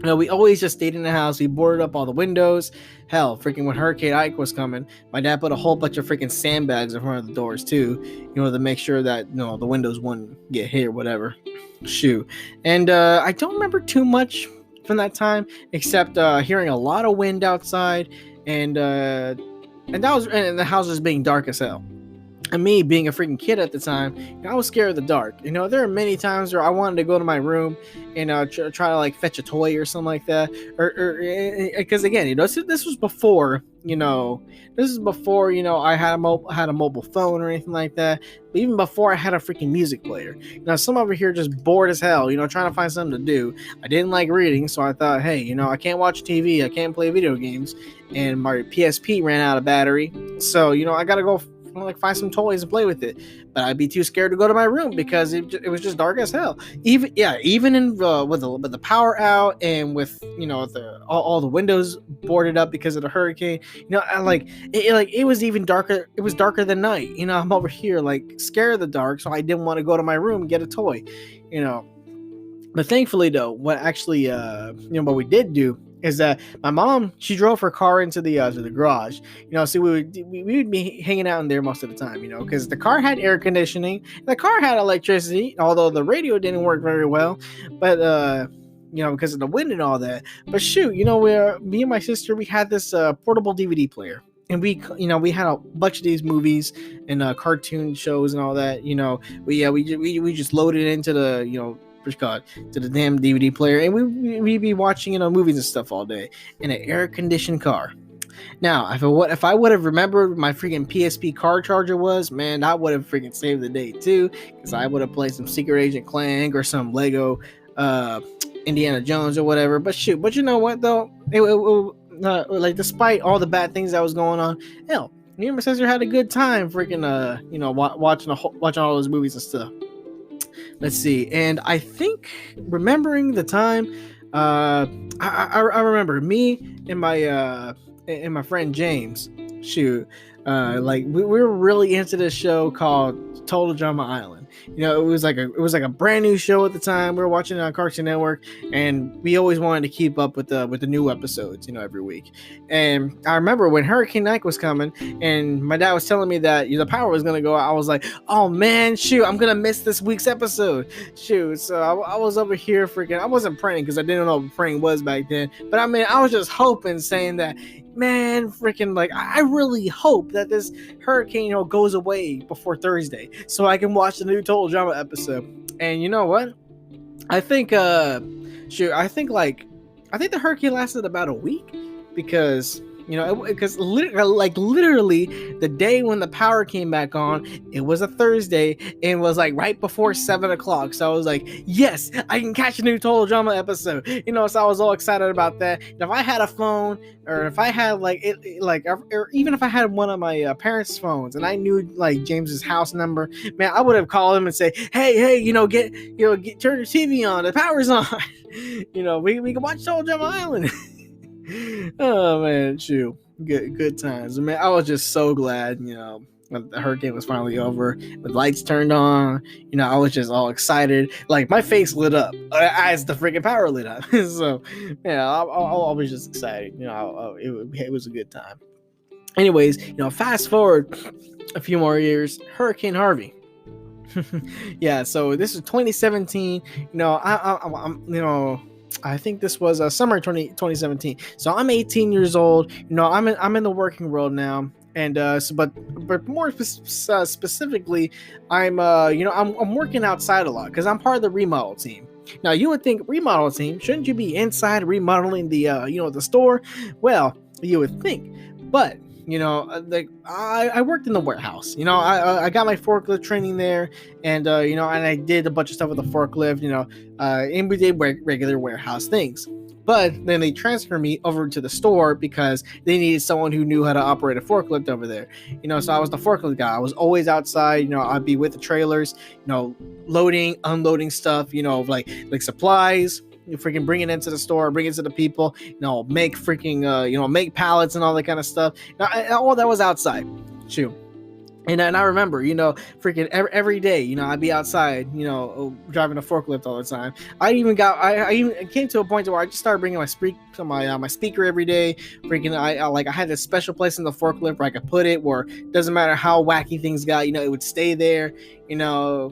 S1: We always just stayed in the house. We boarded up all the windows. Hell, freaking when Hurricane Ike was coming, my dad put a whole bunch of freaking sandbags in front of the doors too, to make sure that the windows wouldn't get hit or whatever. Shoot. And I don't remember too much from that time, except hearing a lot of wind outside, and the house was being dark as hell. And me being a freaking kid at the time, I was scared of the dark. There are many times where I wanted to go to my room and try to like fetch a toy or something like that, or because again, this was before, I had a mobile phone or anything like that. But even before I had a freaking music player. Some over here just bored as hell, trying to find something to do. I didn't like reading, so I thought, hey, I can't watch TV, I can't play video games, and my PSP ran out of battery, so I gotta go find some toys and play with it. But I'd be too scared to go to my room because it was just dark as hell. Even in with the power out, and with all the windows boarded up because of the hurricane. It was even darker. It was darker than night. I'm over here like scared of the dark, so I didn't want to go to my room and get a toy. But thankfully though, what actually what we did do is that my mom, she drove her car into the garage. So we would be hanging out in there most of the time, because the car had air conditioning, the car had electricity, although the radio didn't work very well, but because of the wind and all that. But shoot, me and my sister, we had this portable DVD player. And we had a bunch of these movies and cartoon shows and all that. We just loaded it into the to the damn DVD player, and we'd be watching movies and stuff all day in an air-conditioned car. Now, if I would have remembered my freaking PSP car charger was, man, that would have freaking saved the day too, because I would have played some Secret Agent Clank or some Lego Indiana Jones or whatever. But shoot, but you know what though, like despite all the bad things that was going on, hell, me and my sister had a good time freaking watching all those movies and stuff. Let's see, and I think remembering the time, I remember me and my friend James. Shoot, we were really into this show called Total Drama Island. It was like a brand new show at the time. We were watching it on Cartoon Network, and we always wanted to keep up with the new episodes, every week. And I remember when Hurricane Ike was coming, and my dad was telling me that the power was gonna go out. I was like, oh man, shoot, I'm gonna miss this week's episode. Shoot, so I was over here freaking. I wasn't praying because I didn't know what praying was back then. But I mean, I was just hoping, saying that, man, freaking, like, I really hope that this hurricane goes away before Thursday so I can watch the new Total Drama episode. And you know what? I think I think the hurricane lasted about a week, because because literally the day when the power came back on, it was a Thursday and was like right before 7 o'clock. So I was like, yes, I can catch a new Total Drama episode. So I was all excited about that. And if I had a phone, or if I had or even if I had one of my parents' phones and I knew like James's house number, man, I would have called him and say, hey, turn your TV on, the power's on. We can watch Total Drama Island. Oh man, shoot, good times. Man, I was just so glad, when the hurricane was finally over, the lights turned on. I was just all excited. Like my face lit up as the freaking power lit up. So, yeah, I was just excited. It was a good time. Anyways, fast forward a few more years, Hurricane Harvey. Yeah, so this is 2017. I think this was summer 2017. So I'm 18 years old. I'm in the working world now, and but more specifically, I'm working outside a lot because I'm part of the remodel team. Now you would think remodel team, shouldn't you be inside remodeling the the store? Well, you would think, but I worked in the warehouse. I got my forklift training there, and and I did a bunch of stuff with the forklift. And we did regular warehouse things. But then they transferred me over to the store because they needed someone who knew how to operate a forklift over there. So I was the forklift guy. I was always outside. I'd be with the trailers. Loading, unloading stuff. Like supplies. Freaking bring it into the store, bring it to the people, make freaking, make pallets and all that kind of stuff. All that was outside. Shoot. And I remember, freaking every day, I'd be outside, driving a forklift all the time. I even came to a point where I just started bringing my speaker every day. Freaking, I had this special place in the forklift where I could put it, where it doesn't matter how wacky things got, it would stay there. I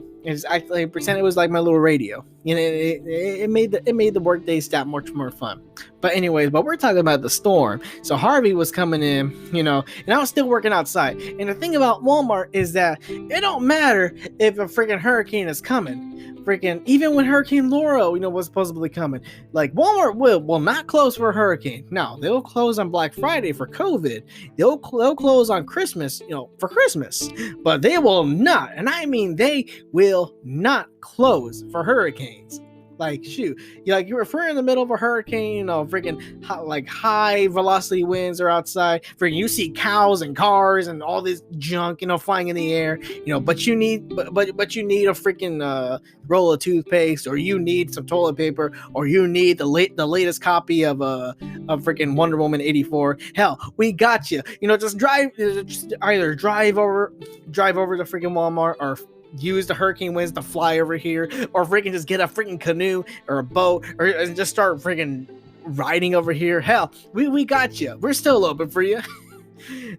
S1: pretend it was like my little radio. It made the work days that much more fun. But anyways, we're talking about the storm. So Harvey was coming in, and I was still working outside. And the thing about Walmart is that it don't matter if a freaking hurricane is coming. Freaking, even when Hurricane Laura, was supposedly coming, like Walmart will not close for a hurricane. No, they'll close on Black Friday for COVID. They'll close on Christmas, for Christmas, but they will not, and I mean they will not close for hurricanes. Like, shoot, if we're in the middle of a hurricane, freaking high velocity winds are outside. Freaking, you see cows and cars and all this junk, flying in the air. But you need a freaking roll of toothpaste, or you need some toilet paper, or you need the latest copy of freaking Wonder Woman 84. Hell, we got you. Just either drive over to freaking Walmart, or use the hurricane winds to fly over here, or freaking just get a freaking canoe or a boat, or just start freaking riding over here. Hell, we got you. We're still open for you.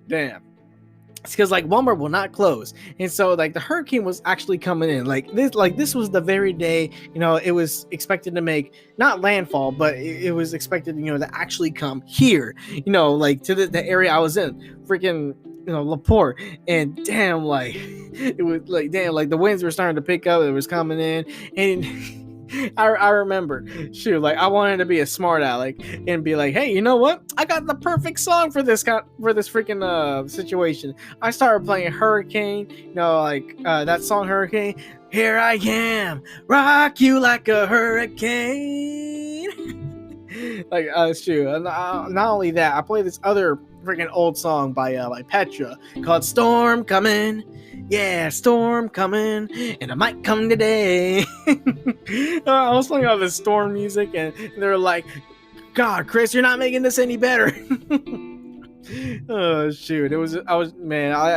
S1: Damn. It's because Walmart will not close, and so the hurricane was actually coming in. This was the very day it was expected to make not landfall, but it was expected to actually come here. To the area I was in, freaking Laporte, and damn, it was the winds were starting to pick up. It was coming in, and I remember, shoot, I wanted to be a smart aleck and be like, hey, you know what? I got the perfect song for this freaking situation. I started playing Hurricane, that song Hurricane. Here I am, rock you like a hurricane. Shoot. And not only that, I played this other freaking old song by Petra called Storm Coming. Yeah, storm coming, and it might come today. I was playing all this storm music, and they're like, God, Chris, you're not making this any better. Oh shoot! I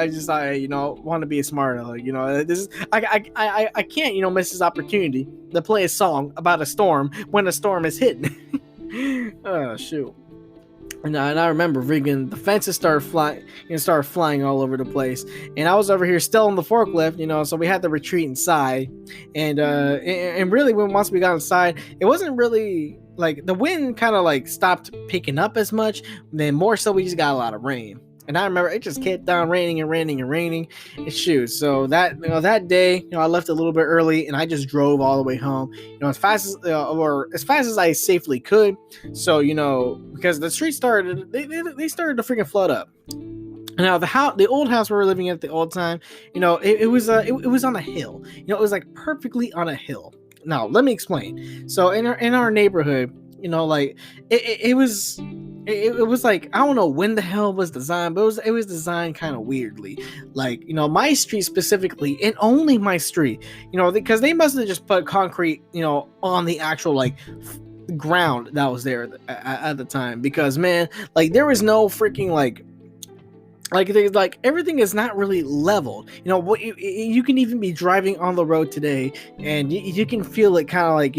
S1: just want to be a smart aleck. This is I can't miss this opportunity to play a song about a storm when a storm is hitting. Oh shoot! And I remember freaking the fences started flying all over the place, and I was over here still on the forklift, so we had to retreat inside, and really once we got inside, it wasn't really the wind kind of stopped picking up as much. Then more so, we just got a lot of rain. And I remember it just kept on raining and raining and raining. And shoot, so that day, I left a little bit early, and I just drove all the way home, as fast as or as fast as I safely could. So because the street started, they started to freaking flood up. Now the old house we were living at the old time, it was on a hill. It was like perfectly on a hill. Now let me explain. So in our neighborhood, like it was like, I don't know when the hell it was designed, but it was designed kind of weirdly. Like, my street specifically, and only my street, because they must have just put concrete, on the actual like ground that was there at the time. Because man, like there was no freaking like everything is not really leveled. What you can even be driving on the road today, and you can feel it kind of like,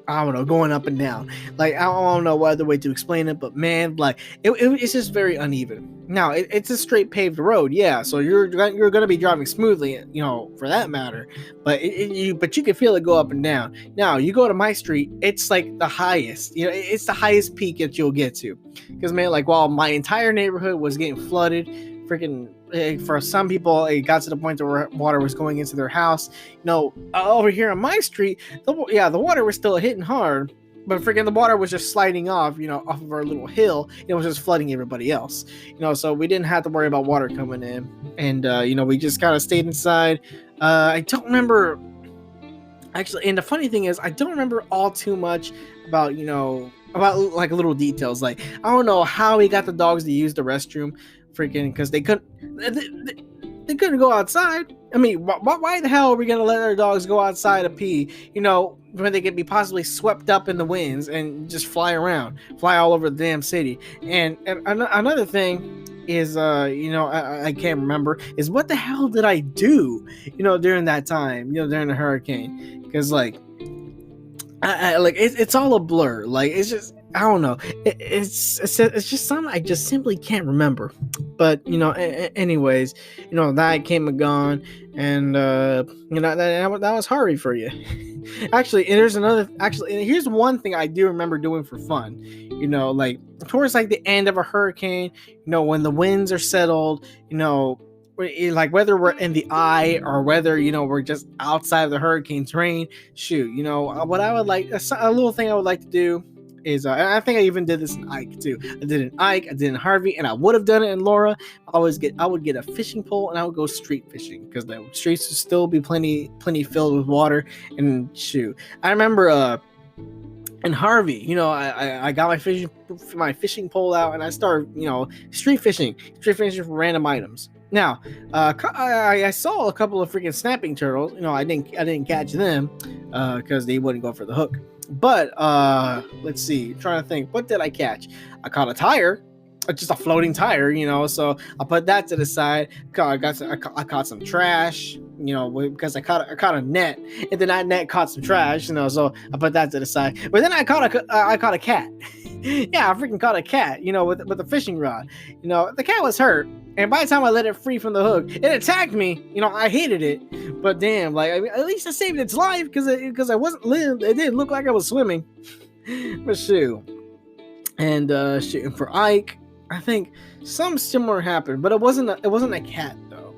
S1: I don't know, going up and down. Like, I don't know what other way to explain it, but man, like it's just very uneven. Now it's a straight paved road, yeah, so you're gonna be driving smoothly, for that matter. But you can feel it go up and down. Now you go to my street, it's like the highest, it's the highest peak that you'll get to. Because man, like while my entire neighborhood was getting flooded, freaking. For some people, it got to the point where water was going into their house. Over here on my street, the water was still hitting hard, but freaking the water was just sliding off, off of our little hill. It was just flooding everybody else, so we didn't have to worry about water coming in. And, we just kind of stayed inside. I don't remember, actually, and the funny thing is, I don't remember all too much about, about like little details. Like, I don't know how we got the dogs to use the restroom. Freaking, because they couldn't go outside. I mean, why the hell are we gonna let our dogs go outside to pee? When they could be possibly swept up in the winds and just fly all over the damn city. And another thing is, I can't remember, is what the hell did I do, during that time, during the hurricane? Because like, I like it's all a blur. Like it's just, I don't know. It's just something I just simply can't remember. But anyways, that came and gone, and that was Harvey for you. Actually, and here's one thing I do remember doing for fun. Like towards like the end of a hurricane, when the winds are settled, like whether we're in the eye or whether we're just outside of the hurricane's rain. Shoot, what I would like, a little thing I would like to do is, I think I even did this in Ike too. I did in Ike, I did in Harvey, and I would have done it in Laura. I would get a fishing pole and I would go street fishing, because the streets would still be plenty filled with water. And shoot, I remember in Harvey, I got my fishing pole out, and I started street fishing for random items. Now, I saw a couple of freaking snapping turtles. I didn't catch them because they wouldn't go for the hook. But let's see. I'm trying to think, what did I catch? I caught a tire, just a floating tire. So I put that to the side. I caught some trash. Because I caught a net, and then that net caught some trash. So I put that to the side. But then I caught a cat. Yeah, I freaking caught a cat. With a fishing rod. The cat was hurt. And by the time I let it free from the hook, it attacked me. I hated it. But damn, like, at least I saved its life, because I wasn't living. It didn't look like I was swimming. But shoot. And shoot, for Ike, I think something similar happened, but it wasn't a cat though.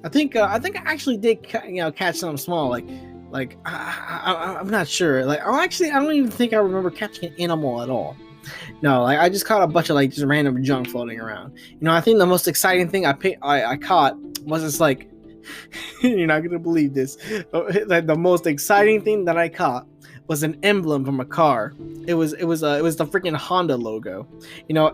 S1: I think I actually did catch something small, like I'm not sure. Like, I don't even think I remember catching an animal at all. No, like I just caught a bunch of like just random junk floating around. I think the most exciting thing I caught was this, like, you're not gonna believe this. Like, the most exciting thing that I caught was an emblem from a car. It was the freaking Honda logo.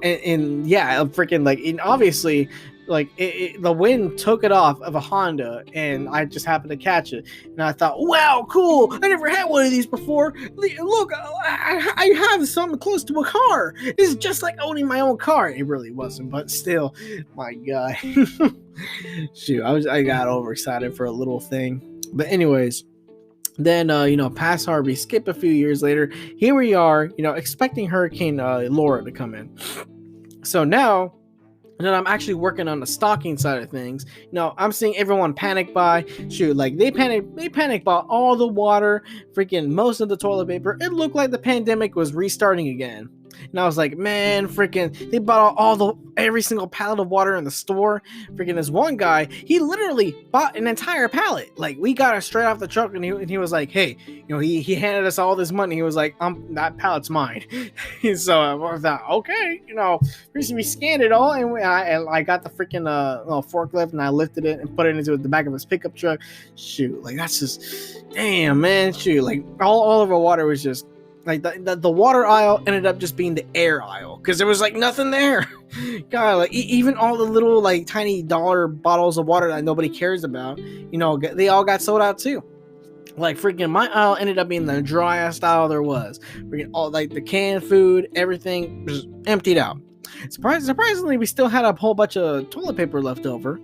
S1: And yeah, freaking, like, and obviously, like, the wind took it off of a Honda, and I just happened to catch it. And I thought, wow, cool! I never had one of these before. Look, I have something close to a car. This is just like owning my own car. It really wasn't, but still, my God. Shoot, I got overexcited for a little thing. But anyways, then past Harvey, skip a few years later, here we are, expecting Hurricane Laura to come in. So now that I'm actually working on the stocking side of things, I'm seeing everyone panic buy. Shoot, like they panic buy all the water, freaking most of the toilet paper. It looked like the pandemic was restarting again. And I was like, man, freaking, they bought every single pallet of water in the store. Freaking, this one guy, he literally bought an entire pallet. Like, we got it straight off the truck, and he was like, hey, he handed us all this money. He was like, that pallet's mine. So I thought, okay, we scanned it all, and I got the freaking forklift, and I lifted it and put it into the back of his pickup truck. Shoot, like, that's just, damn, man, shoot, like, all of our water was just, like, the water aisle ended up just being the air aisle, because there was like nothing there. God, like, even all the little like tiny dollar bottles of water that nobody cares about, they all got sold out too. Like, freaking, my aisle ended up being the driest aisle there was. Freaking, all like the canned food, everything was emptied out. Surprisingly, we still had a whole bunch of toilet paper left over.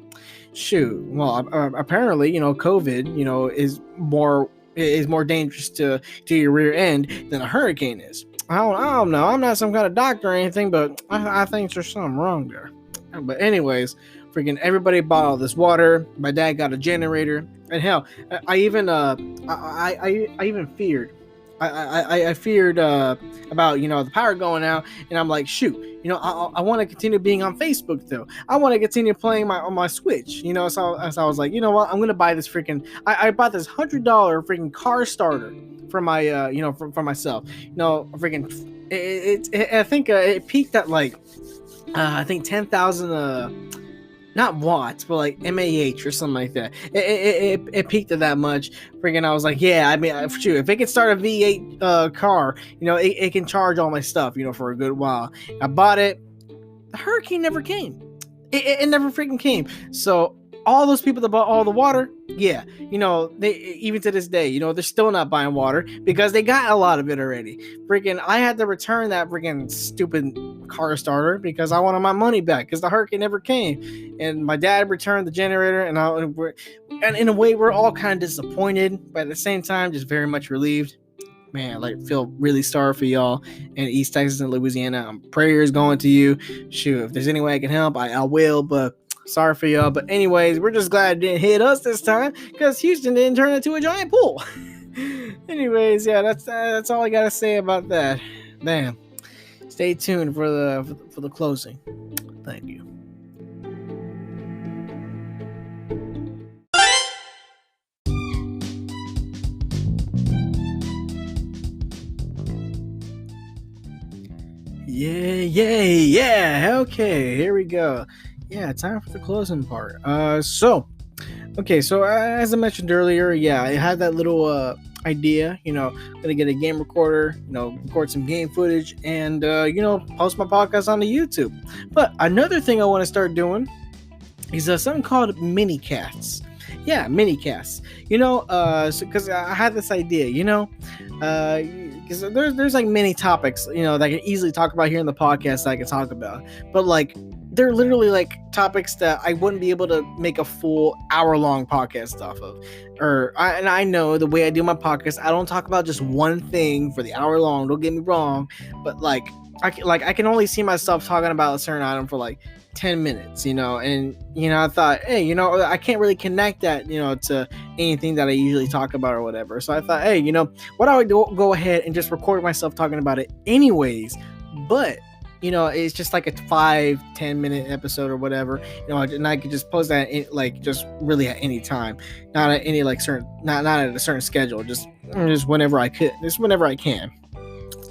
S1: Shoot, well, apparently, COVID, is more dangerous to your rear end than a hurricane is. I don't know. I'm not some kind of doctor or anything, but I think there's something wrong there. But anyways, freaking everybody bought all this water. My dad got a generator, and hell, I even feared. I feared about the power going out, and I'm like, shoot, I want to continue being on Facebook though. I want to continue playing on my Switch, So I was like, you know what, I'm gonna buy this freaking. I bought this $100 freaking car starter for my for myself. Freaking, I think it peaked at like I think 10,000 not watts, but like mAh or something like that. It peaked at that much. Freaking, I was like, yeah, I mean, shoot, if it can start a V8 car, it can charge all my stuff, for a good while. I bought it. The hurricane never came. It never freaking came. So all those people that bought all the water, yeah, they, even to this day, they're still not buying water because they got a lot of it already. Freaking, I had to return that freaking stupid car starter because I wanted my money back because the hurricane never came. And my dad returned the generator, and in a way, we're all kind of disappointed, but at the same time, just very much relieved. Man, like, feel really sorry for y'all in East Texas and Louisiana. Prayers going to you. Shoot, if there's any way I can help, I will, but sorry for y'all. But anyways, we're just glad it didn't hit us this time because Houston didn't turn into a giant pool. Anyways, yeah, that's all I gotta say about that. Damn. Stay tuned for the closing. Thank you. Yeah. Okay, here we go. Yeah, time for the closing part. So as I mentioned earlier, yeah, I had that little idea, gonna get a game recorder, record some game footage, and post my podcast on the YouTube. But another thing I want to start doing is something called mini casts. Yeah, mini casts. Because I had this idea, because there's like many topics, that I can easily talk about here in the podcast that I can talk about, but like, they're literally like topics that I wouldn't be able to make a full hour-long podcast off of. And I know the way I do my podcast, I don't talk about just one thing for the hour long. Don't get me wrong, but like I can only see myself talking about a certain item for like 10 minutes, and I thought, hey, I can't really connect that, to anything that I usually talk about or whatever. So I thought, hey, what I would go ahead and just record myself talking about it anyways, but it's just like a 5-10 minute episode or whatever, and I could just post that just really at any time, not at any like certain, not at a certain schedule, just whenever I can.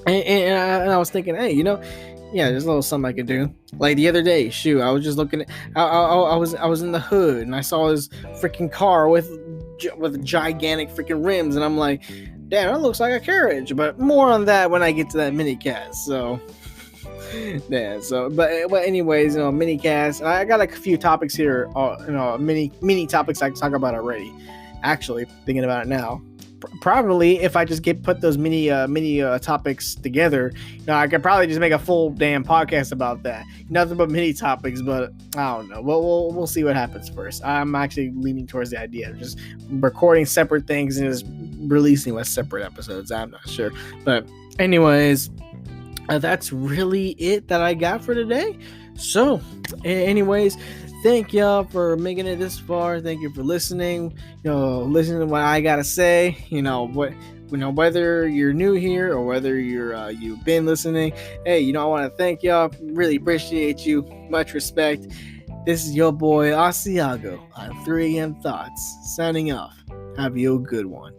S1: And I was thinking, hey, yeah, there's a little something I could do. Like the other day, shoot, I was just looking at, I was in the hood and I saw this freaking car with gigantic freaking rims, and I'm like, damn, that looks like a carriage. But more on that when I get to that mini cast. So. Yeah, so but anyways, mini cast. I got like a few topics here, mini topics I can talk about already. Actually, thinking about it now, probably if I just put those mini topics together, I could probably just make a full damn podcast about that. Nothing but mini topics, but I don't know. We'll see what happens first. I'm actually leaning towards the idea of just recording separate things and just releasing with separate episodes. I'm not sure, but anyways. That's really it that I got for today. So, anyways, thank y'all for making it this far. Thank you for listening. Listening to what I gotta say. whether you're new here or whether you've been listening, hey, I want to thank y'all. Really appreciate you. Much respect. This is your boy Asiago on 3 AM Thoughts, signing off. Have you a good one.